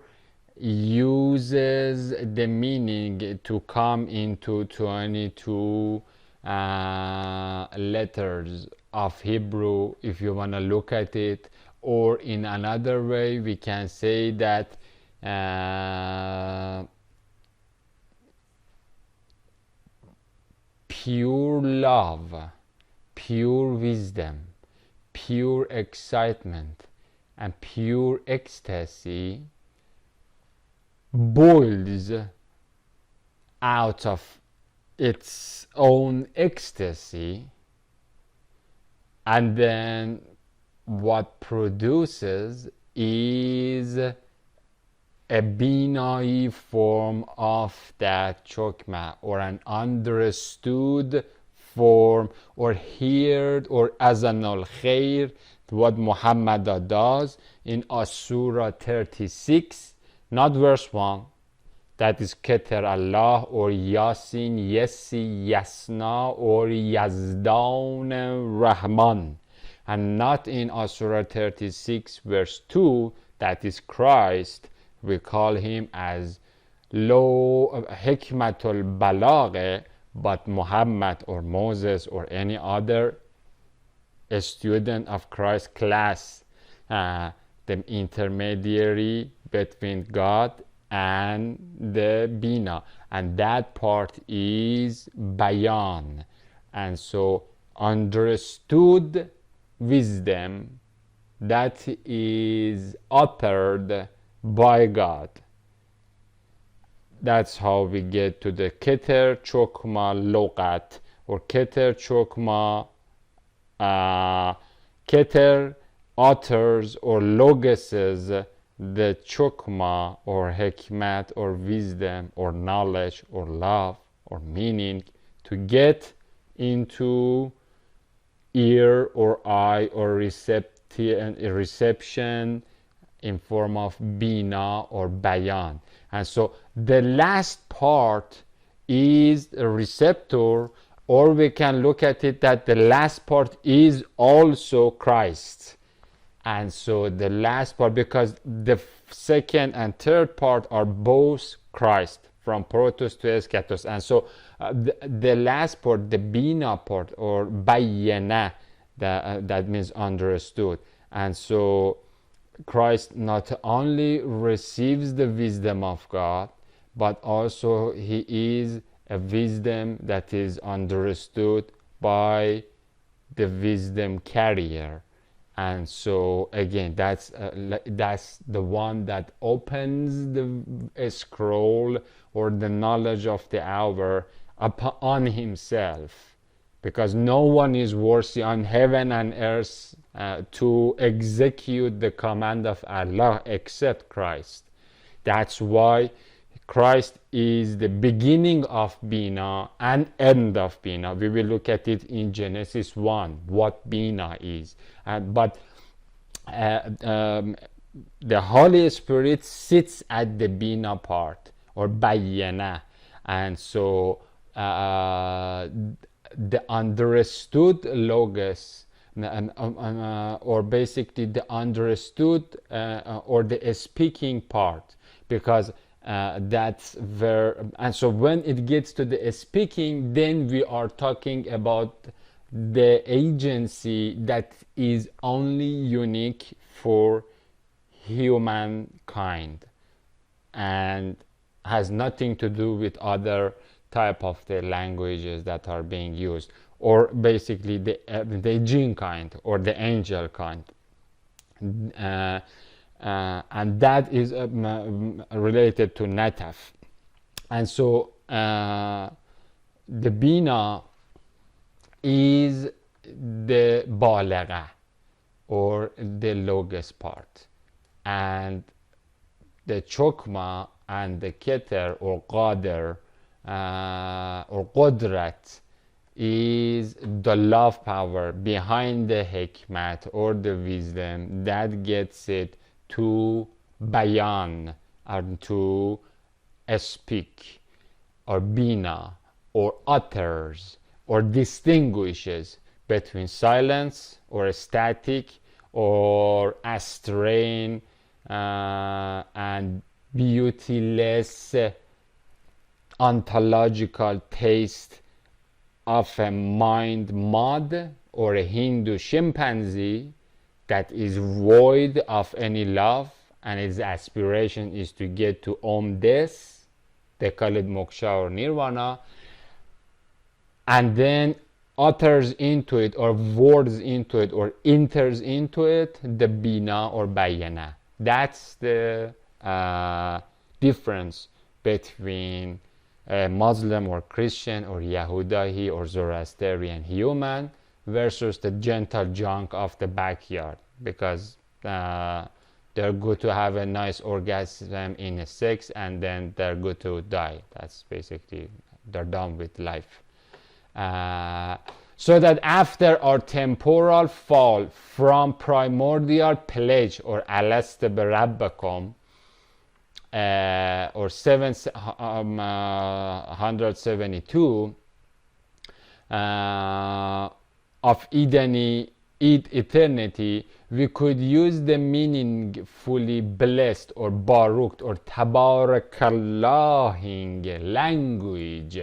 uses the meaning to come into 22 letters of Hebrew, if you want to look at it. Or in another way, we can say that pure love, pure wisdom, pure excitement, and pure ecstasy boils out of its own ecstasy, and then what produces is a binai form of that chokmah, or an understood form, or heard, or azanul khair, what Muhammad does in Surah 36, not verse 1, that is Keter Allah, or Yasin, Yesi, Yasna, or Yazdan Rahman, and not in Surah 36 verse 2, that is Christ. We call him as Lo Hikmatul Balagh, but Muhammad or Moses or any other student of Christ class, the intermediary between God and the Bina, and that part is Bayan. And so understood wisdom that is uttered by God. That's how we get to the Keter Chokma Logat, or Keter Chokma Keter utters or logoses the chokma or hikmat or wisdom or knowledge or love or meaning to get into ear or eye or reception in form of bina or bayan. And so the last part is a receptor, or we can look at it that the last part is also Christ. And so the last part, because the second and third part are both Christ, from protos to eschatos. And so the last part, the bina part, or bayyana, that means understood. And so Christ not only receives the wisdom of God, but also he is a wisdom that is understood by the wisdom carrier. And so again, that's the one that opens the scroll or the knowledge of the hour upon himself, because no one is worthy on heaven and earth to execute the command of Allah except Christ. That's why Christ is the beginning of Bina and end of Bina. We will look at it in Genesis 1, what Bina is. But the Holy Spirit sits at the Bina part, or Bayyana. And so the understood Logos, or basically the understood or the speaking part, because that's where, and so when it gets to the speaking, then we are talking about the agency that is only unique for humankind and has nothing to do with other type of the languages that are being used, or basically the jinn kind or the angel kind. And that is related to Nataf. And so the Bina is the Balagha, or the Logos part, and the Chokma and the Keter or Qadir or Qudrat is the love power behind the hikmat or the wisdom that gets it to bayan, and to speak, or bina, or utters, or distinguishes between silence or static or astray and beautyless ontological taste of a mind mod or a Hindu chimpanzee that is void of any love, and its aspiration is to get to this. They call it moksha or nirvana, and then utters into it, or words into it, or enters into it the bina or bayana. That's the difference between a Muslim or Christian or Yahudahi or Zoroastrian human versus the gentle junk of the backyard, because they're good to have a nice orgasm in a sex, and then they're good to die. That's basically, they're done with life. So that after our temporal fall from primordial pledge, or alaste berabbakum, or 772 of eternity, we could use the meaningfully blessed or baruch or tabarakallohing language,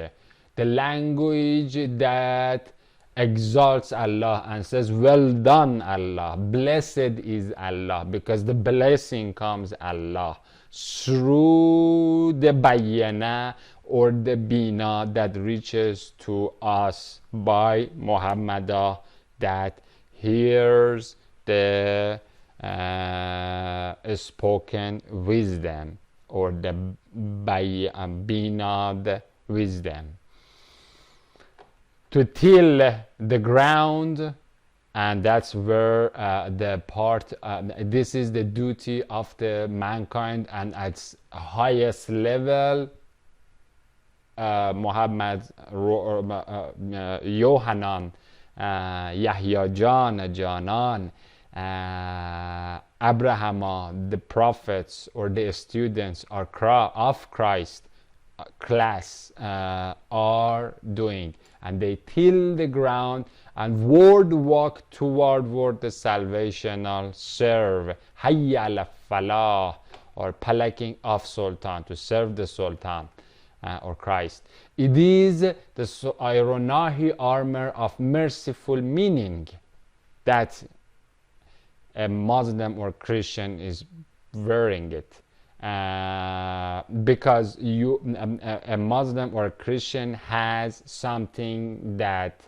the language that exalts Allah and says, well done Allah, blessed is Allah, because the blessing comes Allah through the bayana or the bina that reaches to us by Muhammadah, that hears the spoken wisdom, or the binad wisdom, to till the ground. And that's where the part, this is the duty of the mankind, and at its highest level, Muhammad, Yohanan, Yahya Janan, Abraham, the prophets or the students of Christ class are doing, and they till the ground and word walk toward the salvational serve, hayya ala falah, or palaking of sultan, to serve the sultan or Christ. It is the ironahi armor of merciful meaning that a Muslim or Christian is wearing it, because a Muslim or Christian has something that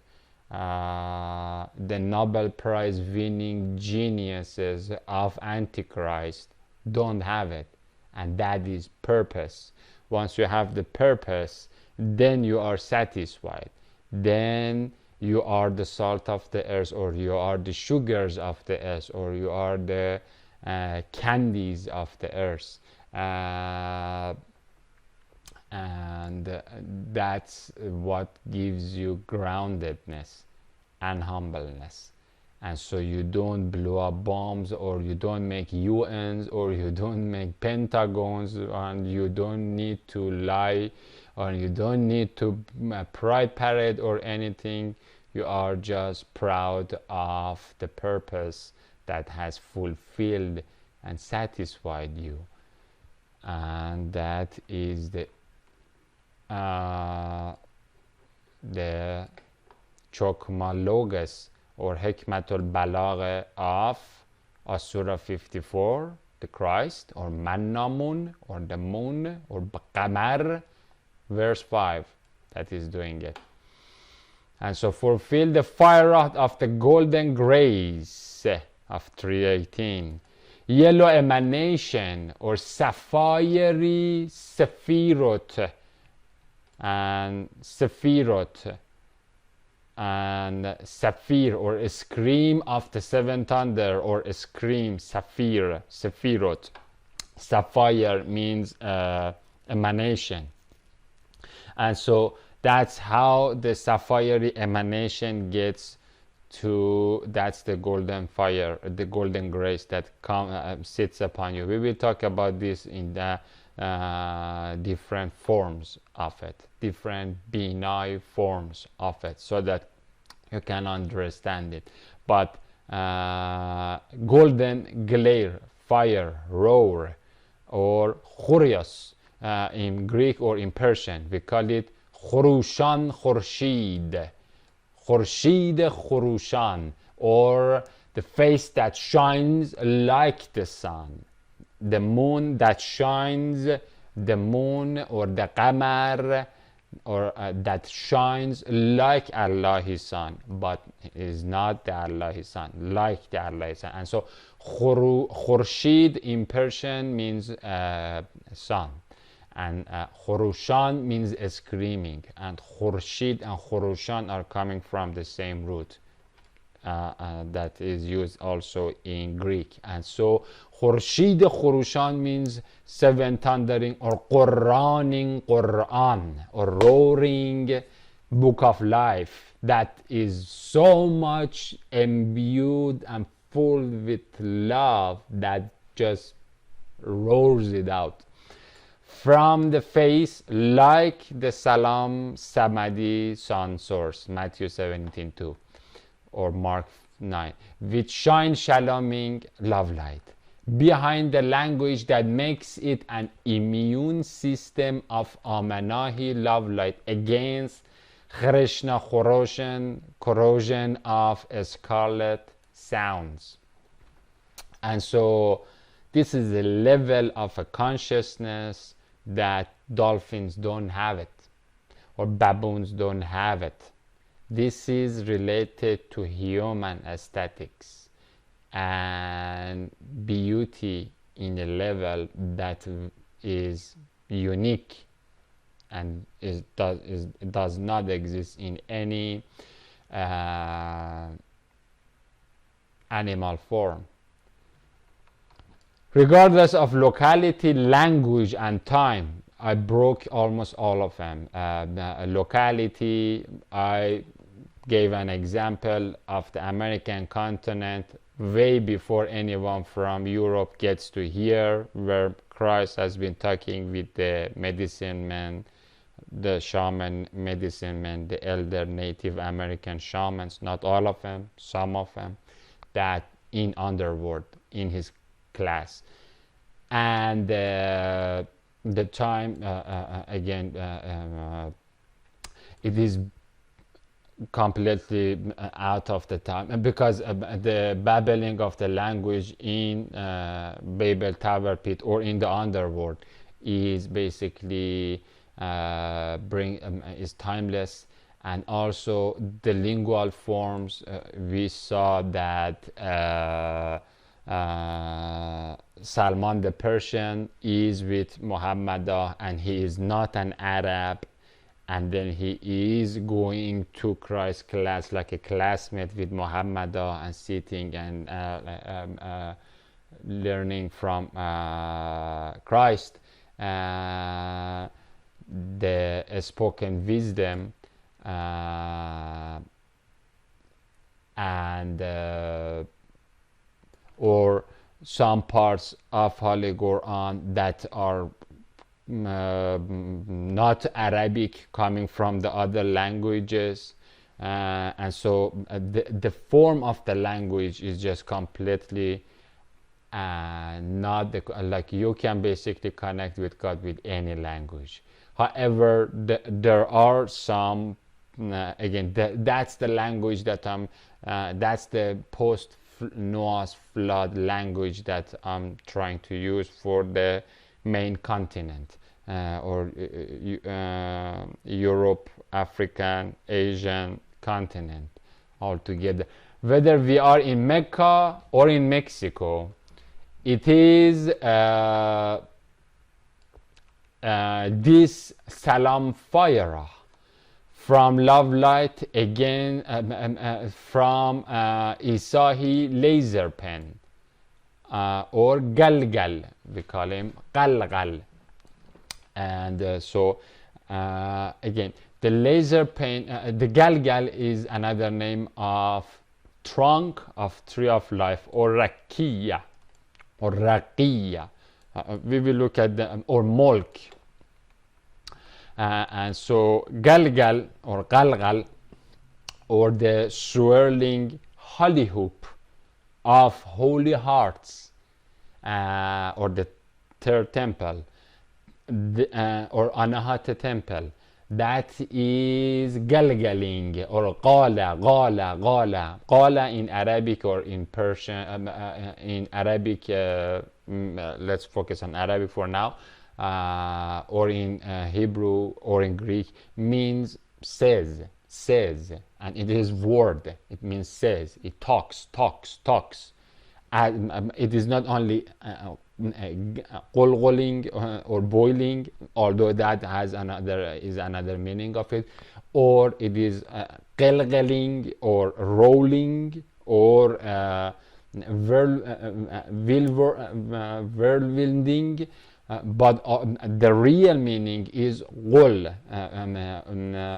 the Nobel Prize winning geniuses of Antichrist don't have it, and that is purpose. Once you have the purpose, then you are satisfied. Then you are the salt of the earth, or you are the sugars of the earth, or you are the candies of the earth. And that's what gives you groundedness and humbleness. And so you don't blow up bombs, or you don't make UNs, or you don't make pentagons, and you don't need to lie, or you don't need to pride parade or anything. You are just proud of the purpose that has fulfilled and satisfied you, and that is the Chokma or Hikmatul Balagh of Surah 54, the Christ, or Mannamun, or the moon, or Qamar, verse 5, that is doing it. And so fulfill the fire of the golden grace of 318, yellow emanation, or sapphire sephirot, and sephirot, and sapphire, or a scream of the seven thunder, or a scream, sapphire, sephirot. Sapphire means emanation. And so That's how the sapphire emanation gets to, that's the golden fire, the golden grace that sits upon you. We will talk about this in the different forms of it, different benign forms of it, so that you can understand it. But golden glare, fire, roar, or khurios in Greek or in Persian, we call it khurushan khurshid, khurshid khurushan, or the face that shines like the sun, the moon that shines, the moon or the qamar, or that shines like Allah's sun, but is not the Allah's sun, like the Allah's sun. And so khurshid in Persian means sun, and khurushan means screaming, and khurshid and khurushan are coming from the same root that is used also in Greek. And so khurshid khurushan means seven thundering or Qur'aning Qur'an, or roaring book of life that is so much imbued and full with love that just roars it out from the face, like the Salam Samadi sun source, Matthew 17:2 or Mark 9, which shines shaloming love light behind the language that makes it an immune system of Amanahi love light against Krishna corrosion of scarlet sounds. And so this is a level of a consciousness that dolphins don't have it, or baboons don't have it. This is related to human aesthetics and beauty in a level that is unique and does not exist in any animal form. Regardless of locality, language, and time, I broke almost all of them. Locality, I gave an example of the American continent way before anyone from Europe gets to here, where Christ has been talking with the medicine men, the shaman medicine men, the elder Native American shamans, not all of them, some of them, that in underworld, in his class. And the time, again, it is completely out of the time, because the babbling of the language in Babel Tower Pit or in the underworld is basically is timeless. And also the lingual forms, we saw that Salman the Persian is with Muhammadah, and he is not an Arab, and then he is going to Christ's class like a classmate with Muhammadah and sitting and learning from Christ the spoken wisdom and or some parts of Holy Quran that are not Arabic, coming from the other languages, and so the form of the language is just completely not like you can basically connect with God with any language. However, there are some again that's the language that that's the post Noah's flood language that I'm trying to use for the main continent, or Europe, African, Asian continent altogether. Whether we are in Mecca or in Mexico, it is this Salam Fire from love light, again from Isahi laser pen, or Galgal, we call him Galgal. And so again, The laser pain, the galgal is another name of trunk of tree of life, or rakiya, or raqiya. We will look at the, or molk. And so galgal or galgal, or the swirling holly hoop of holy hearts, or the third temple, or Anahata temple, that is galgaling, or qala in Arabic, or in Persian, in Arabic, let's focus on Arabic for now, or in Hebrew or in Greek, means says, and it is word. It means says. It talks. It is not only qulquling or boiling, although that has another meaning of it, or it is qilqaling or rolling, or whirlwinding. But the real meaning is qul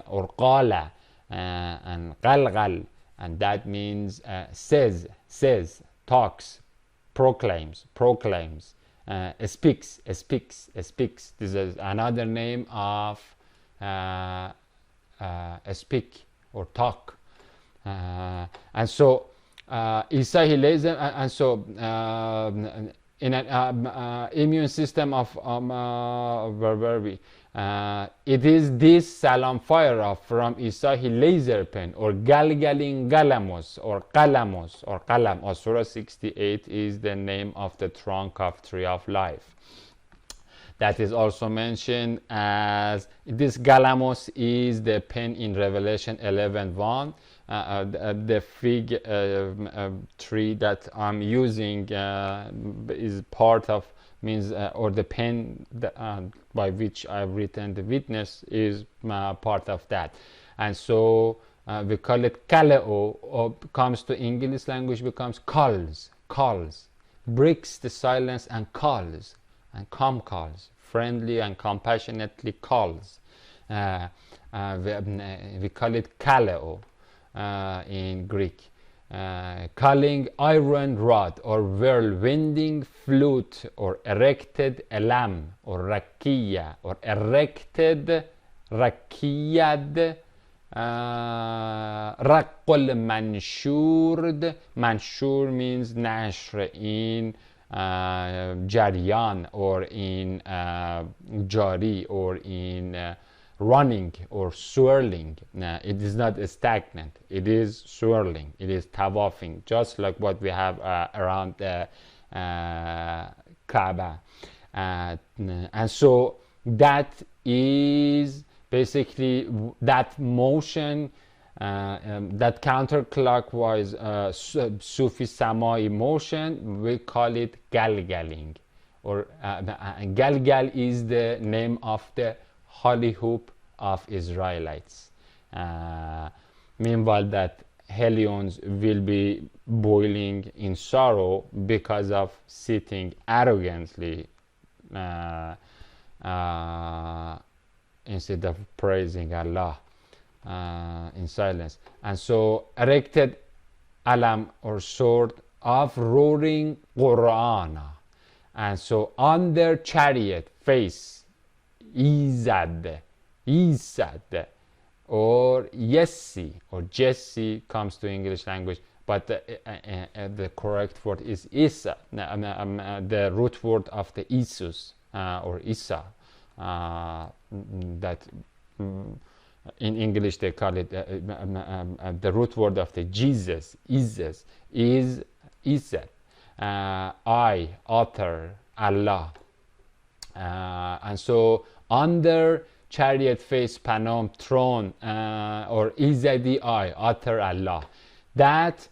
or qala and qalqal, and that means says, talks, proclaims, speaks. This is another name of speak or talk. And so isahilism, and so in an immune system of where were we? It is this salam fire from Isahi laser pen, or galgaling galamos, or kalamos, or kalam, or Surah 68 is the name of the trunk of tree of life. That is also mentioned as, this galamos is the pen in Revelation 11:1. The fig tree that I'm using is part of, means, or the pen by which I've written the witness is part of that. And so we call it kaleo, or comes to English language becomes calls, breaks the silence and calls, and calls, friendly and compassionately calls. We call it kaleo in Greek. Calling iron rod, or whirlwinding flute, or erected elam, or rakiya, or erected rakiyad, raqqul manshur means nashr in jaryan, or in jari, or in running or swirling. It is not stagnant, it is swirling, it is tawafing, just like what we have around the Kaaba. And so that is basically that motion, that counterclockwise Sufi Samai motion, we call it galgaling, or galgal is the name of the holy hoop of Israelites. Meanwhile, that Helions will be boiling in sorrow because of sitting arrogantly instead of praising Allah in silence. And so erected alam, or sword of roaring Qur'an. And so on their chariot face Izad, or Yessi, or Jesse comes to English language, but the correct word is Isa, the root word of the Isus, or Isa, that in English they call it the root word of the Jesus, Isus, is Isat, I, author, Allah. And so under chariot face Panom throne, or Izadi I, utter Allah, that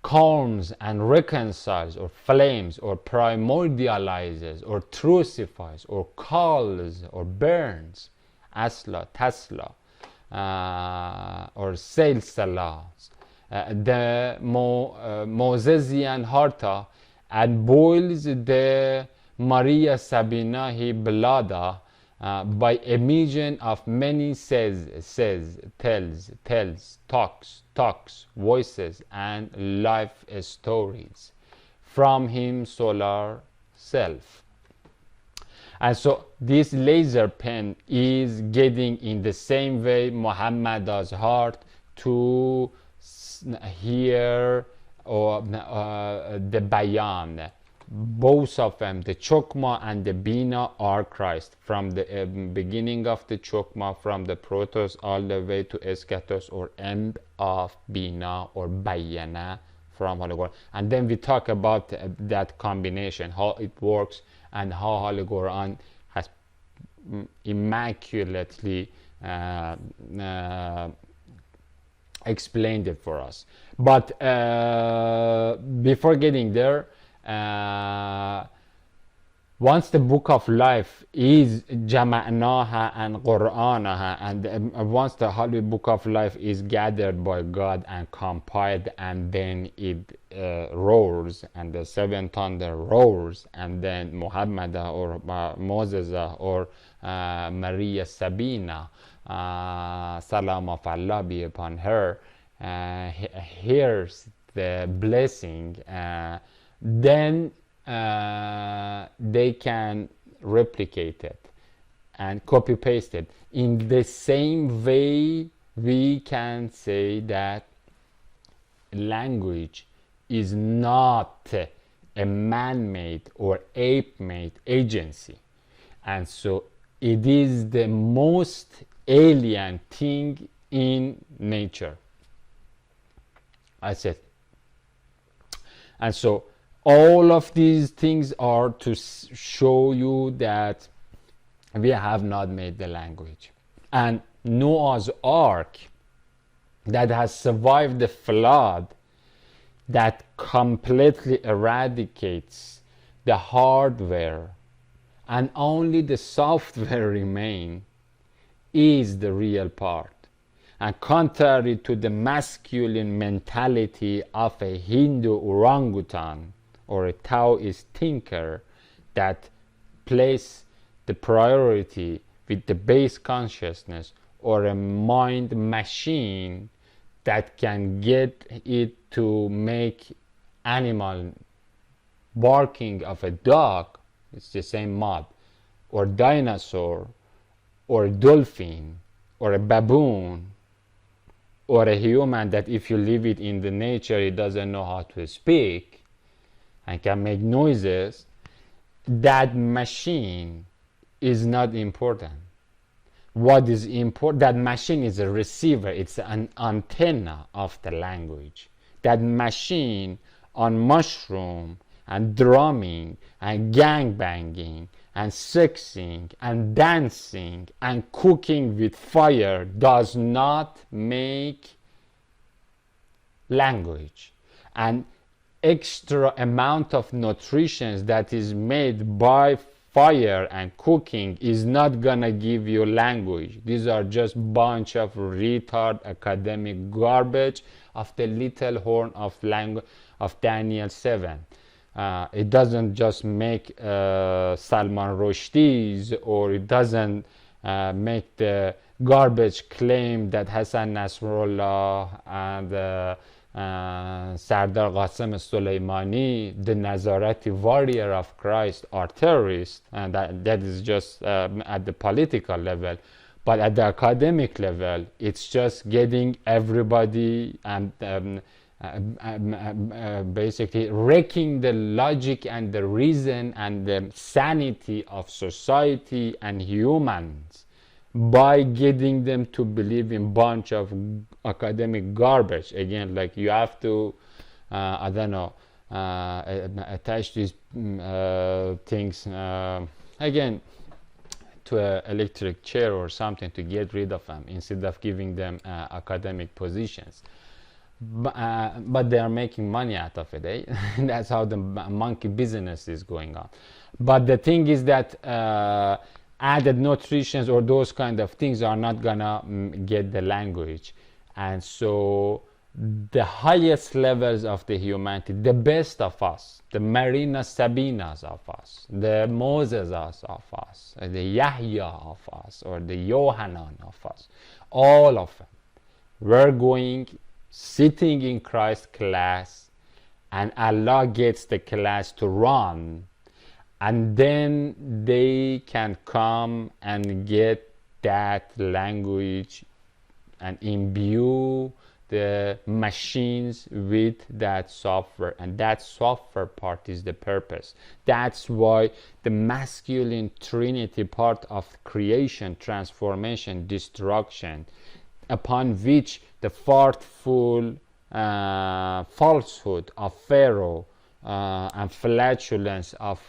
calms and reconciles, or flames, or primordializes, or trucifies, or calls, or burns, Asla, Tasla, or Sailsalas, the Mosesian Harta, and boils the Maria Sabinahi Blada, by emission of many tells, talks, voices, and life stories from him solar self. And so this laser pen is getting in the same way Muhammad's heart to hear or the bayan. Both of them, the chokma and the bina, are Christ. From the beginning of the chokma, from the protos all the way to eschatos, or end of bina or bayana from Holy Quran. And then we talk about that combination, how it works, and how Holy Quran has immaculately explained it for us. But before getting there, once the book of life is jama'naha and qur'anaha, and once the holy book of life is gathered by God and compiled, and then it roars, and the seven thunder roars, and then Muhammad or Moses or Maria Sabina, salam of Allah be upon her, hears the blessing, then they can replicate it and copy paste it. In the same way, we can say that language is not a man-made or ape-made agency, and so it is the most alien thing in nature. I said, and so all of these things are to show you that we have not made the language. And Noah's Ark, that has survived the flood, that completely eradicates the hardware and only the software remain, is the real part. And contrary to the masculine mentality of a Hindu orangutan or a Taoist thinker that place the priority with the base consciousness, or a mind machine that can get it to make animal barking of a dog, it's the same mod, or dinosaur, or dolphin, or a baboon, or a human that if you leave it in the nature, it doesn't know how to speak and can make noises. That machine is not important. What is important, that machine is a receiver, it's an antenna of the language. That machine on mushroom and drumming and gangbanging and sexing and dancing and cooking with fire does not make language. And extra amount of nutrition that is made by fire and cooking is not gonna give you language. These are just bunch of retard academic garbage of the little horn of language of Daniel 7. It doesn't just make Salman Rushdie's, or it doesn't make the garbage claim that Hassan Nasrallah and Sardar Qasem Soleimani, the Nazareti warrior of Christ, are terrorists, and that is just at the political level. But at the academic level, it's just getting everybody and basically wrecking the logic and the reason and the sanity of society and humans by getting them to believe in bunch of academic garbage. Again, like you have to I don't know, attach these things again to an electric chair or something to get rid of them instead of giving them academic positions. But they are making money out of it, eh? That's how the monkey business is going on. But the thing is that added nutrition or those kind of things are not gonna get the language. And so the highest levels of the humanity, the best of us, the Marina Sabinas of us, the Moses of us, the Yahya of us, or the Yohanan of us, all of them, we're going, sitting in Christ's class, and Allah gets the class to run, and then they can come and get that language and imbue the machines with that software, and that software part is the purpose. That's why the masculine trinity part of creation, transformation, destruction, upon which the fartful falsehood of Pharaoh and flatulence of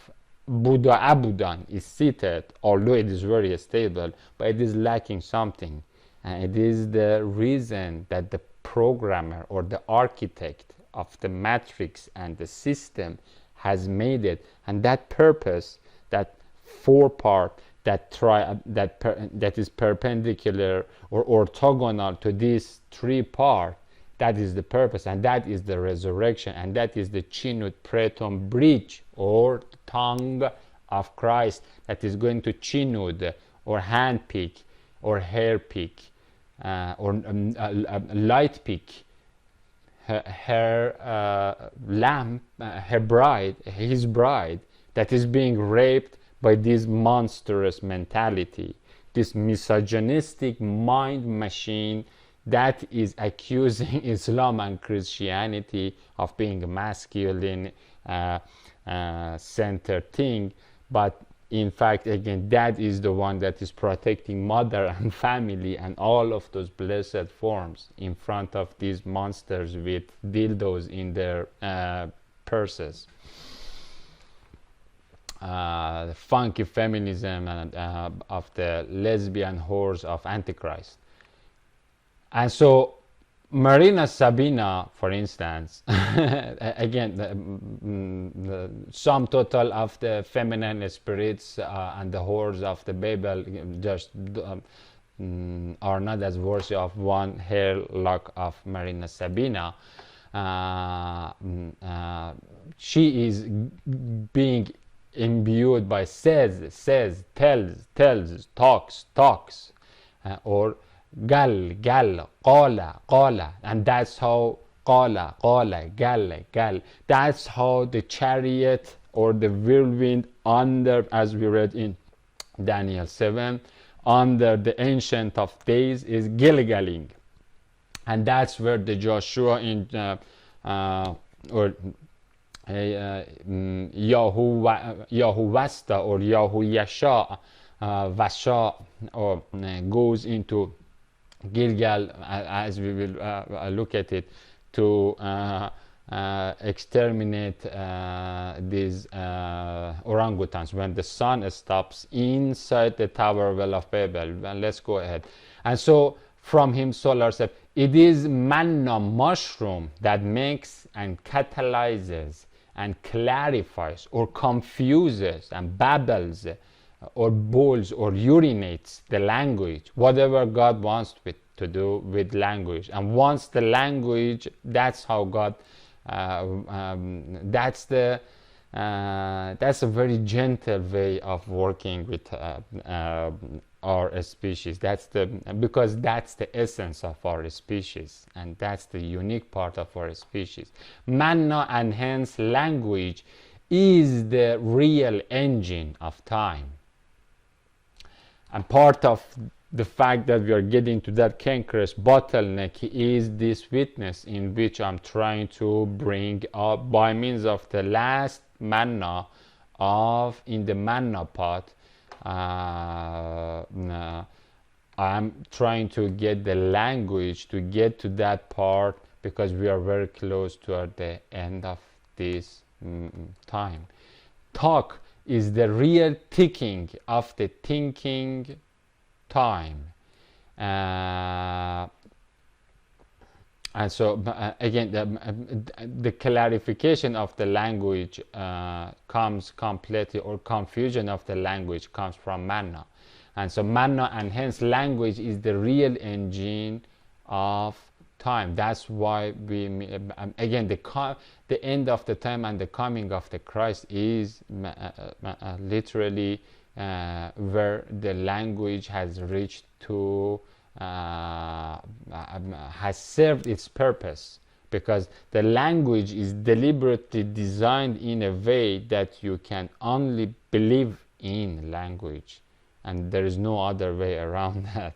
Buddha Abudan is seated, although it is very stable, but it is lacking something. And it is the reason that the programmer or the architect of the matrix and the system has made it, and that purpose, that four part, that is perpendicular or orthogonal to these three part, that is the purpose, and that is the resurrection, and that is the Chinut Pretum bridge, or tongue of Christ, that is going to Chinud, or hand pick, or hair pick, or light pick her lamb, her bride, his bride, that is being raped by this monstrous mentality, this misogynistic mind machine that is accusing Islam and Christianity of being a masculine centered thing. But in fact, again, that is the one that is protecting mother and family and all of those blessed forms in front of these monsters with dildos in their purses. The funky feminism and of the lesbian whores of Antichrist. And so Marina Sabina, for instance, again, the sum total of the feminine spirits and the whores of the Babel just are not as worthy of one hair lock of Marina Sabina. She is being imbued by says, tells, talks, or gal, qala, and that's how qala, gal. That's how the chariot or the whirlwind under, as we read in Daniel 7, under the Ancient of Days is gilgaling, and that's where the Joshua in or Yahuwasta or Yahuyasha Vasha or goes into Gilgal, as we will look at it, to exterminate these orangutans when the sun stops inside the Tower Well of Babel. Well, let's go ahead. And so from him solar said, it is manna mushroom that makes and catalyzes and clarifies or confuses and babbles or bowls or urinates the language, whatever God wants to do with language. And once the language, that's how God, that's a very gentle way of working with our species. Because that's the essence of our species, and that's the unique part of our species. Manna, and hence language, is the real engine of time. And part of the fact that we are getting to that cankerous bottleneck is this witness in which I'm trying to bring up by means of the last manna in the manna pot. I'm trying to get the language to get to that part, because we are very close to the end of this time. Talk is the real ticking of the thinking time. And so again, the clarification of the language comes completely, or confusion of the language comes from manna. And so manna, and hence language, is the real engine of time. That's why we again the end of the time and the coming of the Christ is literally where the language has reached to has served its purpose, because the language is deliberately designed in a way that you can only believe in language, and there is no other way around that.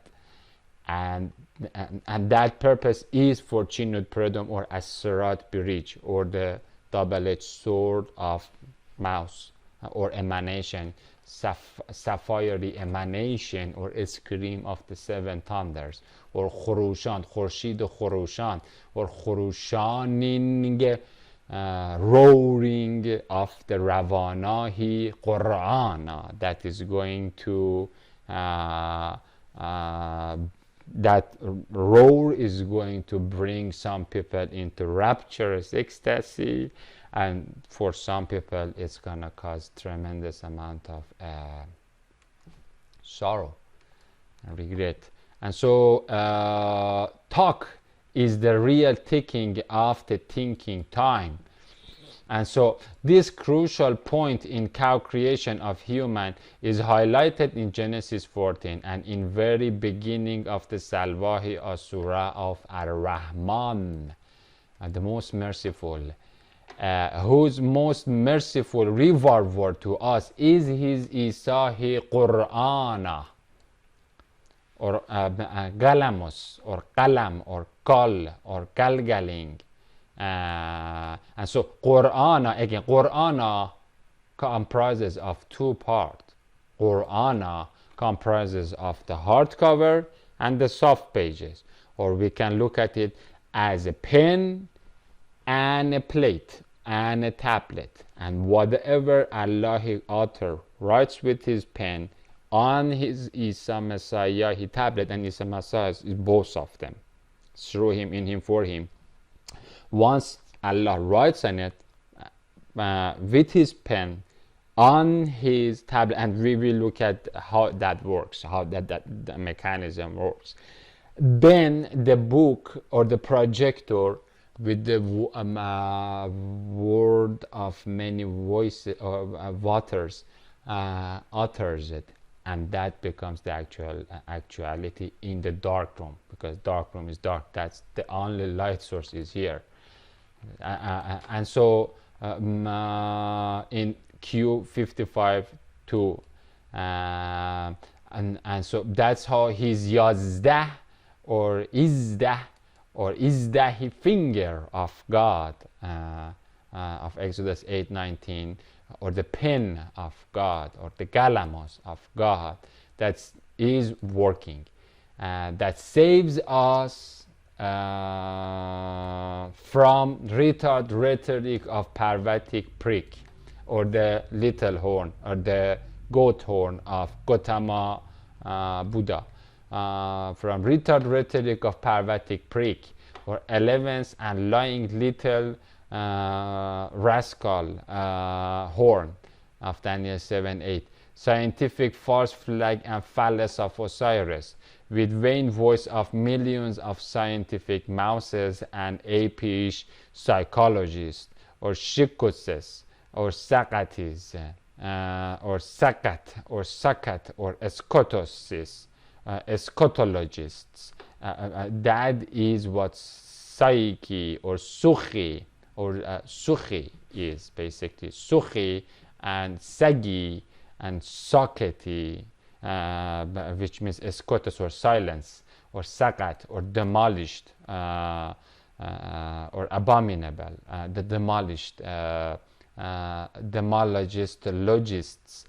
And that purpose is for Chinud Predom, or Asserat Birich, or the double-edged sword of mouse, or emanation, sapphire emanation, or scream of the seven thunders, or Khurushan, Khurshid Khurushan, or Khurushaning, roaring of the Ravanahi Qur'an, that is going to that roar is going to bring some people into rapturous ecstasy, and for some people it's gonna cause tremendous amount of sorrow and regret. And so talk is the real ticking of the thinking time. And so this crucial point in co-creation of human is highlighted in Genesis 14 and in very beginning of the Salvahi Asura of Ar-Rahman, the most merciful, whose most merciful reward to us is his Isahi Qur'ana, or Galamos, or Kalam, or Kal, or Galgaling. And so Qur'ana, again, Qur'ana comprises of two parts. Qur'ana comprises of the hardcover and the soft pages, or we can look at it as a pen and a plate and a tablet, and whatever Allah author writes with his pen on his Isa Messiah tablet, and Isa Messiah is both of them, through him, in him, for him. Once Allah writes on it with his pen on his tablet, and we will look at how that works, how that the mechanism works, then the book or the projector with the word of many voices or waters utters it, and that becomes the actuality in the dark room, because dark room is dark. That's the only light source is here. And so in Q55:2, and so that's how his Yazdah or Izdah or Izdahi finger of God of Exodus 8:19, or the pen of God, or the Galamos of God, that is working, that saves us from retard rhetoric of Parvatic prick, or the little horn, or the goat horn of Gautama Buddha, from retard rhetoric of Parvatic prick, or 11th and lying little rascal horn of Daniel 7:8, scientific false flag and phallus of Osiris, with vain voice of millions of scientific mouses and apish psychologists, or shikutses, or sakatis, or sakat, or sakat, or escotoses, eschatologists. That is what psyche or sukhi, or sukhi is, basically. Sukhi and sagi and saketi, which means escotus, or silence, or sakat, or demolished, or abominable, the demolished, demologist logists,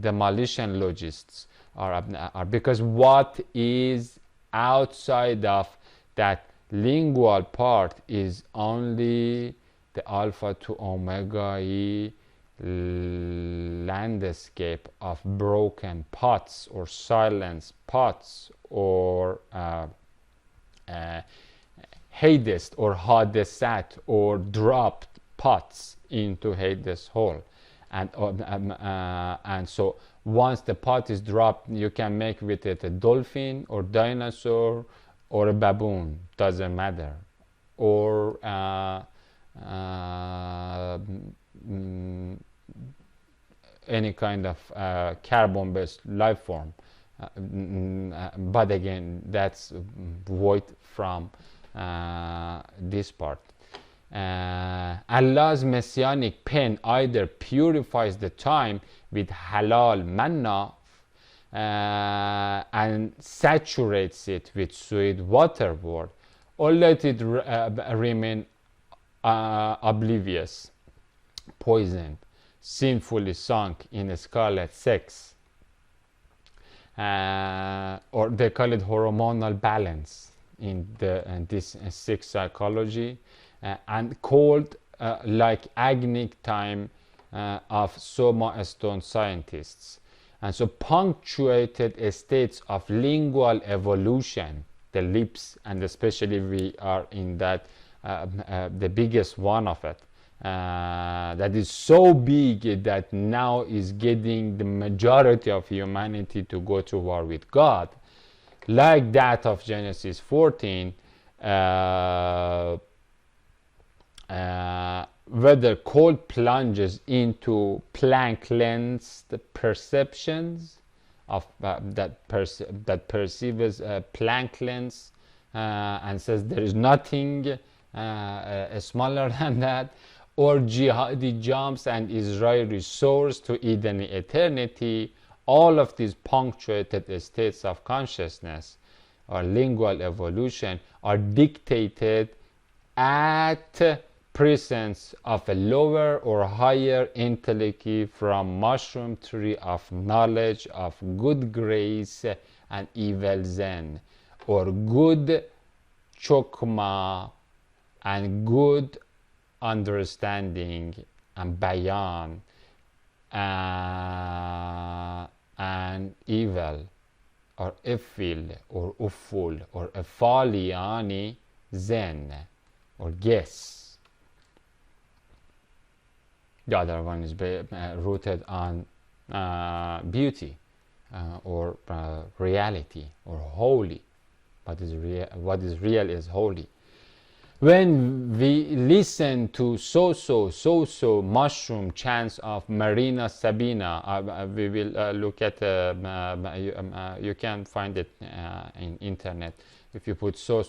demolition logists are because what is outside of that lingual part is only the alpha to omega landscape of broken pots, or silenced pots, or Hades, or Hadesat, or dropped pots into Hades hole. And so once the pot is dropped, you can make with it a dolphin, or dinosaur, or a baboon, doesn't matter, or any kind of carbon-based life form. But again, that's void from this part. Allah's messianic pen either purifies the time with halal manna and saturates it with sweet waterboard, or let it remain oblivious, poisoned, sinfully sunk in scarlet sex, or they call it hormonal balance in this sex psychology, and called like agonic time of Soma Stone scientists. And so punctuated states of lingual evolution, the lips, and especially we are in that the biggest one of it, that is so big that now is getting the majority of humanity to go to war with God, like that of Genesis 14, whether cold plunges into plank-length perceptions of that perceives plank length and says there is nothing smaller than that, or jihadi jumps and Israeli soars to Eden eternity. All of these punctuated states of consciousness or lingual evolution are dictated at presence of a lower or higher intellect from mushroom tree of knowledge of good grace and evil zen, or good chokma and good understanding and bayan, and evil or ifil or uful or afaliani zen or guess. The other one is rooted on beauty or reality or holy. What is real is holy. When we listen to so mushroom chants of Marina Sabina, we will look at you can find it in internet. If you put so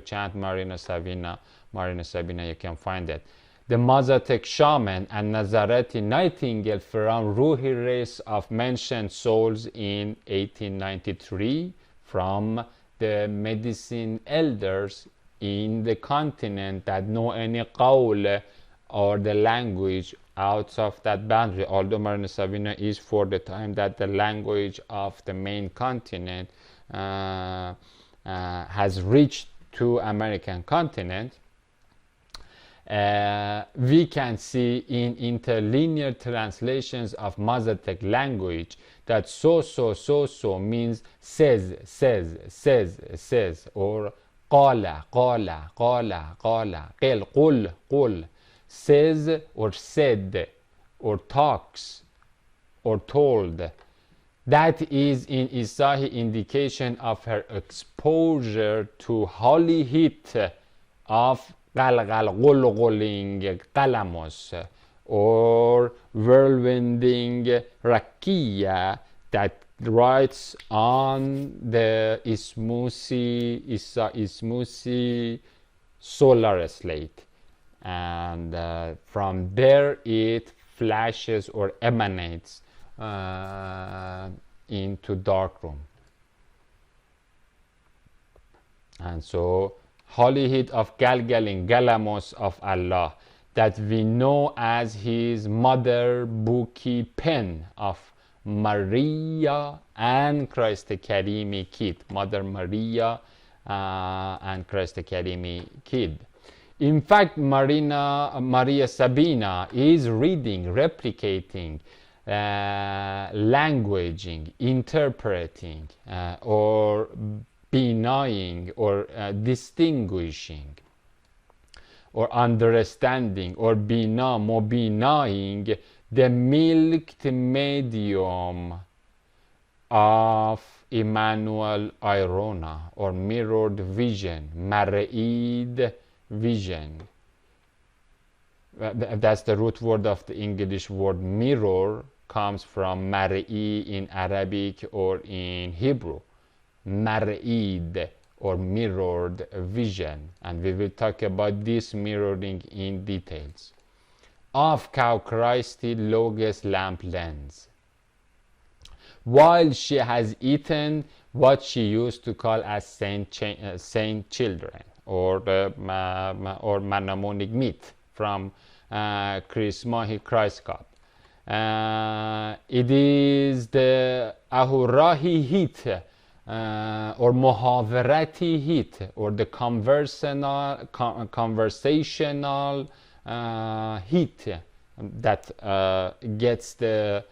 chant Marina Sabina, you can find it. The Mazatec shaman and Nazareti Nightingale from Ruhi race of mentioned souls in 1893 from the medicine elders in the continent that know any qawl or the language out of that boundary, although Marina Sabina is for the time that the language of the main continent has reached to American continent. We can see in interlinear translations of Mazatec language that so means says, or qala, qul, says or said or talks or told. That is in Isahi indication of her exposure to holy heat of gulguling kalamos or whirlwinding rakia that writes on the ismusi solar slate, and from there it flashes or emanates into dark room. And so holy heat of Galgalin, Galamos of Allah, that we know as his mother Buki pen of Maria and Christ Karimi Kid, Mother Maria and Christ Karimi Kid. In fact, Maria Sabina is reading, replicating, languaging, interpreting, or denying, or distinguishing, or understanding, or mobinaing the milked medium of Emmanuel Irona, or mirrored vision, mar'id vision. That's the root word of the English word mirror, comes from mar'i in Arabic or in Hebrew. Mar'id, or mirrored vision, and we will talk about this mirroring in details. Of cow Christi Logos lamp lens. While she has eaten what she used to call as saint children, or manamonic meat from Chrismahi Christ cup. It is the ahurahi heat, or muhavarati heat, or the conversational heat that gets the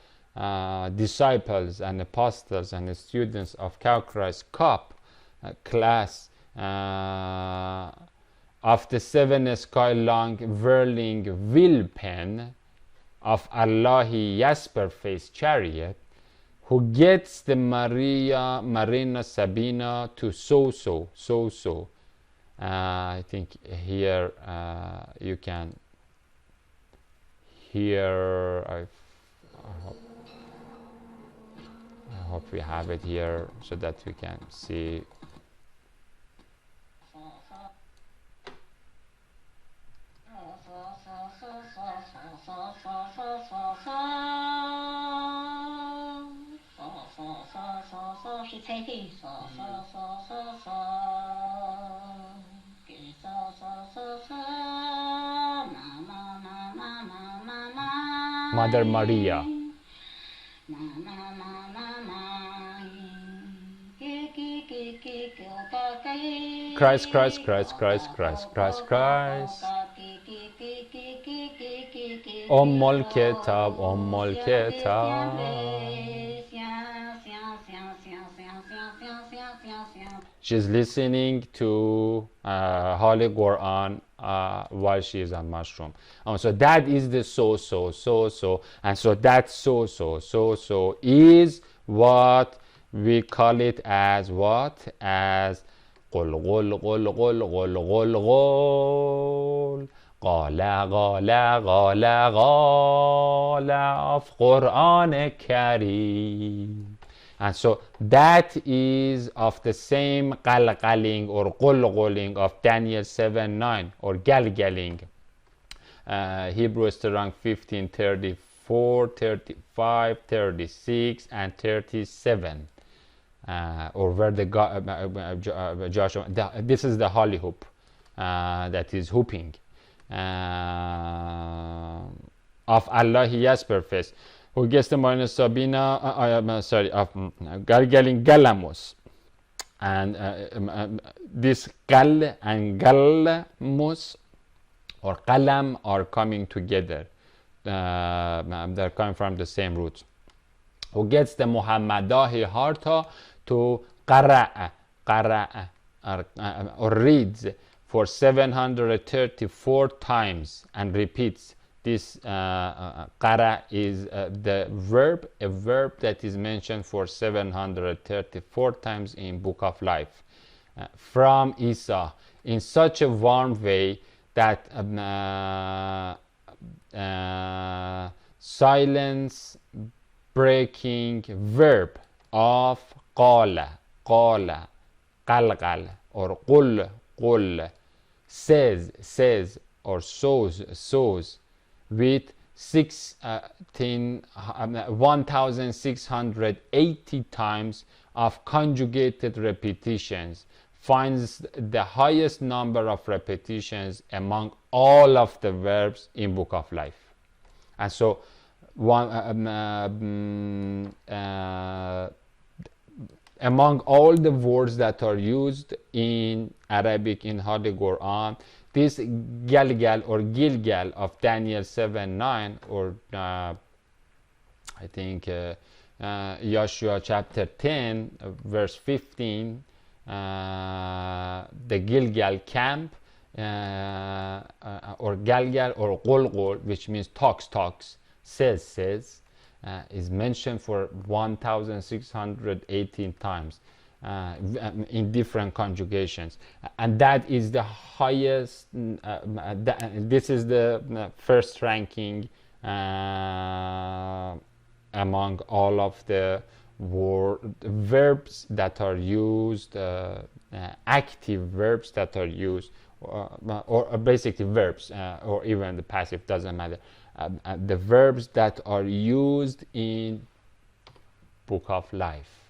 disciples and apostles and the students of Cow Christ cup class of the 7 sky long whirling wheel pen of Allahi Jasper face chariot, who gets the Marina Sabina to so. I think here you can hear. I hope we have it here so that we can see. Mother Maria. Christ. Ummul Kitab. She's listening to Holy Quran while she is on mushroom. So that is the so, and so that so is what we call it as what? As qul qala of Quran Kareem. And so that is of the same qalqaling or qulquling of Daniel 7:9, or galgaling. Hebrew strong 15, 34, 35, 36, and 37. Or where the Joshua, this is the holy hoop that is hooping of Allah Jasper face, who gets the Marina Sabina, of Galgaling Galamus. And this Gal and Galamus or Qalam are coming together. They're coming from the same roots. Who gets the Muhammadahi Harta to Qara'a, or reads for 734 times and repeats. This qara is the verb, a verb that is mentioned for 734 times in Book of Life, from Isa, in such a warm way that silence breaking verb of qala, qalqal, or qul, says, or sows, with 1680 times of conjugated repetitions, finds the highest number of repetitions among all of the verbs in Book of Life. And so among all the words that are used in Arabic in Holy Quran, this Galgal or Gilgal of Daniel 7:9, or I think Joshua chapter 10 verse 15, the Gilgal camp, or Galgal or Qulqul, which means talks, says, is mentioned for 1618 times in different conjugations, and that is the highest. This is the first ranking among all of the verbs that are used, active verbs that are used, or basically verbs, or even the passive, doesn't matter. The verbs that are used in Book of Life.